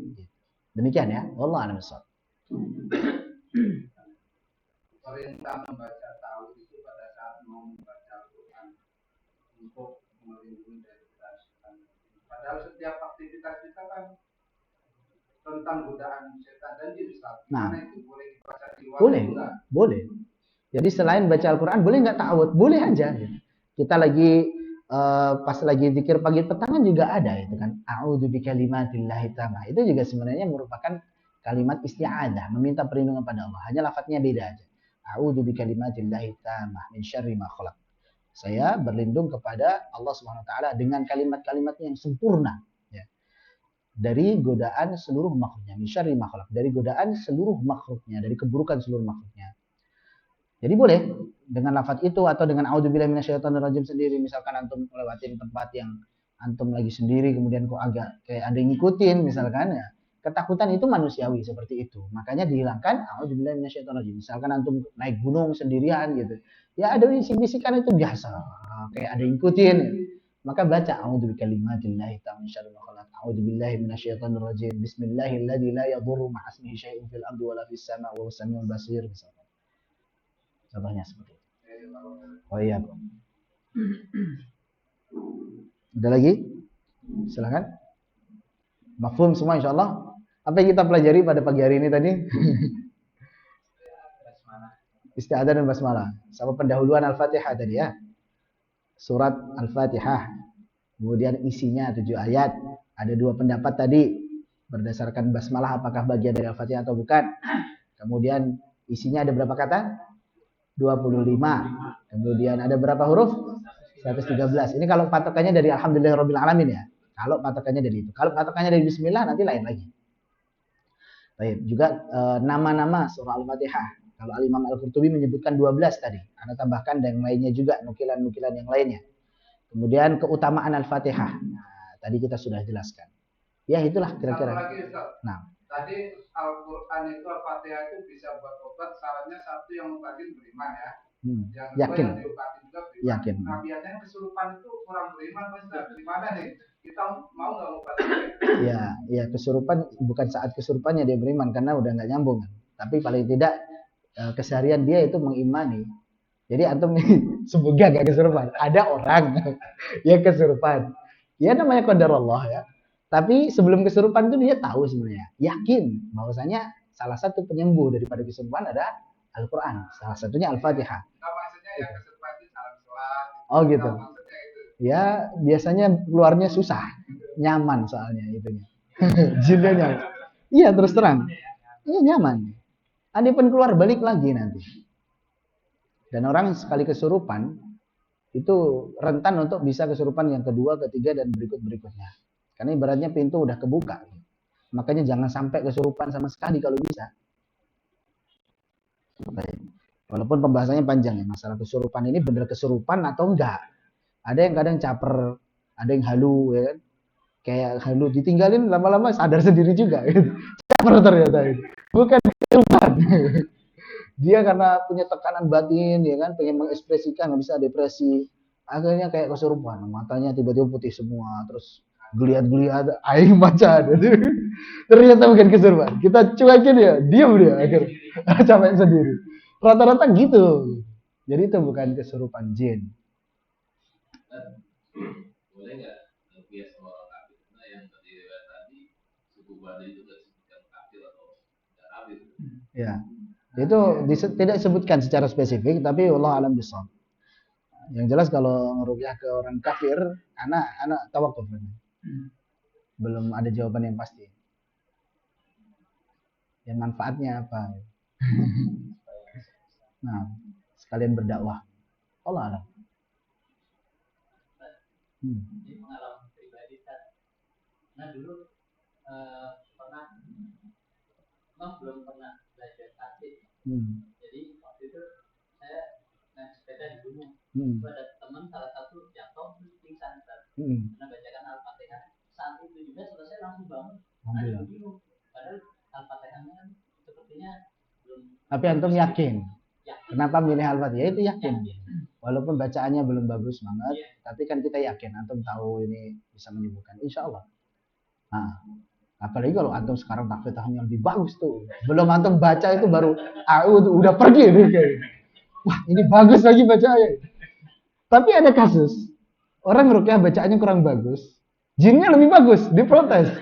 Demikian ya. Wallahu a'lam bishawab. Perintah membaca tahu itu pada saat mau membaca Al-Quran untuk melindungi dari kesyaitan. Padahal setiap aktivitas kita kan tentang godaan setan dan jin. Nah, itu boleh dibaca di luar? Boleh, boleh. Jadi selain baca Al-Quran boleh nggak ta'awud? Boleh aja. Kita lagi pas lagi zikir pagi petang juga ada itu kan. A'udzu bikalimatillahi tammah. Itu juga sebenarnya merupakan kalimat isti'adzah, meminta perlindungan pada Allah. Hanya lafadznya beda aja. A'udzu bikalimatillahi tammah min syarri ma khalaq. Saya berlindung kepada Allah Subhanahu wa taala dengan kalimat-kalimatnya yang sempurna, ya. Dari godaan seluruh makhluknya, min syarri ma khalaq, dari godaan seluruh makhluknya, dari keburukan seluruh makhluknya. Jadi boleh dengan lafaz itu atau dengan a'udzubillahi minasyaitonirrajim sendiri. Misalkan antum melewatin tempat yang antum lagi sendiri kemudian kok agak kayak ada yang ngikutin misalkan ya. Ketakutan itu manusiawi seperti itu. Makanya dihilangkan a'udzubillahi minasyaitonirrajim. Misalkan antum naik gunung sendirian gitu. Ya ada bisik-bisikan itu biasa. Kayak ada yang ngikutin. Maka baca a'udzubikalimatillahi ta'ala min syarri ma khalaq. A'udzubillahi minasyaitonirrajim. Bismillahilladzi la yadurru ma'asmihi syai'un fil ardi wala fis sama' wa huwas samiul basir misalkan. Contohnya seperti itu. Oh iya. Ada lagi? Silakan. Mafhum semua insyaallah. Apa yang kita pelajari pada pagi hari ini tadi? Isti'adzah dan basmalah. Sama pendahuluan Al-Fatihah tadi ya. Surat Al-Fatihah. Kemudian isinya 7 ayat. Ada 2 pendapat tadi. Berdasarkan basmalah apakah bagian dari Al-Fatihah atau bukan. Kemudian isinya ada berapa kata? 25. Kemudian ada berapa huruf? 113. Ini kalau patokannya dari Alhamdulillahirabbil alamin ya. Kalau patokannya dari itu. Kalau patokannya dari bismillah nanti lain lagi. Baik, juga nama-nama surah Al-Fatihah. Kalau Al-Imam Al-Qurtubi menyebutkan 12 tadi. Anda tambahkan dan yang lainnya juga, nukilan-nukilan yang lainnya. Kemudian keutamaan Al-Fatihah. Nah, tadi kita sudah jelaskan. Ya, itulah kira-kira. Nah, tadi Al-Quran itu Al-Fatihah itu bisa buat obat, syaratnya satu yang ngobatin beriman ya. Yang yakin. Yang diobatin juga beriman. Yakin. Nah, biasanya kesurupan itu kurang beriman, Ustaz. Gimana nih? Kita mau nggak ngobatin? Ya kesurupan bukan saat kesurupannya dia beriman karena udah nggak nyambung. Tapi paling tidak keseharian dia itu mengimani. Jadi antum semoga gak kesurupan. Ada orang yang kesurupan. Ya namanya qadar Allah ya. Tapi sebelum kesurupan itu dia tahu sebenarnya, yakin bahwasanya salah satu penyembuh daripada kesurupan ada Al-Quran. Salah satunya Al-Fatihah. Nah, maksudnya yang kesurupan itu salam sholat. Oh gitu. Nah, maksudnya itu. Ya biasanya keluarnya susah, nyaman soalnya itunya. Jinnya nyaman. Iya terus terang. Iya nyaman. Andai pun keluar balik lagi nanti. Dan orang sekali kesurupan itu rentan untuk bisa kesurupan yang kedua, ketiga dan berikutnya. Karena ibaratnya pintu udah kebuka. Makanya jangan sampai kesurupan sama sekali kalau bisa. Walaupun pembahasannya panjang ya, masalah kesurupan ini benar kesurupan atau enggak. Ada yang kadang caper, ada yang halu ya kan. Kayak halu ditinggalin lama-lama sadar sendiri juga gitu. Caper ternyata itu. Bukan kesurupan. Dia karena punya tekanan batin ya kan, pengen mengekspresikan, nggak bisa depresi. Akhirnya kayak kesurupan, matanya tiba-tiba putih semua, terus geliat-geliat air mata gitu. Ternyata bukan kesurupan. Kita cuekin ya, diam dia akhirnya. Capek sendiri. Rata-rata gitu. Jadi itu bukan kesurupan jin. Boleh nggak bias orang kafir? Karena yang tadi suku Baduy itu nggak disebutkan kafir atau tidak kafir. Ya, itu tidak disebutkan secara spesifik, tapi Allah alam bisawab. Yang jelas kalau ngeruqyah ke orang kafir, anak tawakuf. Belum ada jawaban yang pasti. Yang manfaatnya apa? Nah, sekalian berdakwah. Allah alam. Ini pengalaman pribadi kan. Nah dulu pernah, memang belum pernah belajar tasbih. Jadi waktu itu saya naik sepeda di gunung. Itu ada teman salah satu jatuh terus pingsan. Karena bacakan Al-Fatihah. Saat itu juga selesai langsung bangun. Ada bingung. Padahal Al-Fatihahnya kan sepertinya belum. Tapi antum yakin? Kenapa milih Al-Fatihah? Itu yakin. Walaupun bacaannya belum bagus banget, tapi kan kita yakin antum tahu ini bisa menyembuhkan, insya Allah. Nah, apalagi kalau antum sekarang tahfidz-tahfidz lebih bagus tuh. Belum antum baca itu baru udah pergi tuh kayak. Wah, ini bagus lagi bacaannya. Tapi ada kasus orang ruqyah bacaannya kurang bagus, jinnya lebih bagus, diprotes.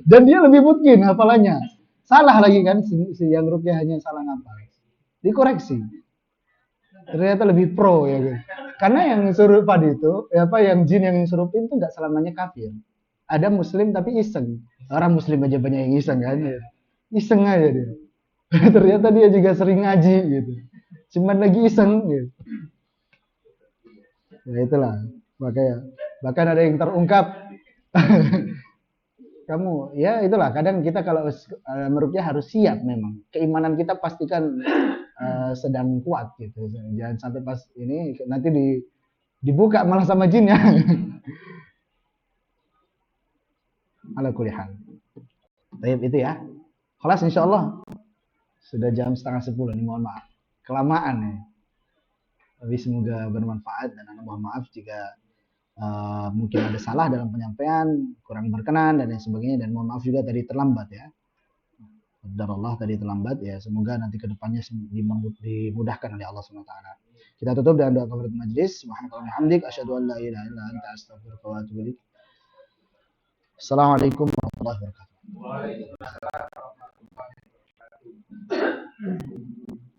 Dan dia lebih mungkin hafalannya. Salah lagi kan si yang ruqyah hanya salah ngapal. Dikoreksi. Ternyata lebih pro ya gitu. Karena yang suruh padi itu, yang jin yang surupin itu nggak selamanya kafir. Ada muslim tapi iseng. Orang muslim aja banyak yang iseng kan. Iseng aja dia. Ternyata dia juga sering ngaji gitu. Cuman lagi iseng gitu. Ya itulah. Makanya bahkan ada yang terungkap. Kamu ya itulah kadang kita kalau meruqyah harus siap memang. Keimanan kita pastikan sedang kuat gitu. Jangan sampai pas ini nanti dibuka malah sama jinnya. Ala kulli hal. Baik itu ya. Kelas insyaallah sudah jam 9:30 nih, mohon maaf. Kelamaan ya. Tapi semoga bermanfaat dan mohon maaf jika mungkin ada salah dalam penyampaian, kurang berkenan dan lain sebagainya, dan mohon maaf juga tadi terlambat ya. Qadarullah tadi terlambat ya, semoga nanti kedepannya dimudahkan oleh Allah SWT. Kita tutup dengan doa kafaratul majlis. Subhanakallahumma wa bihamdik asyhadu an la ilaha illa anta astaghfiruka wa atubu ilaik. Assalamualaikum warahmatullahi wabarakatuh. Waalaikumsalam warahmatullahi wabarakatuh.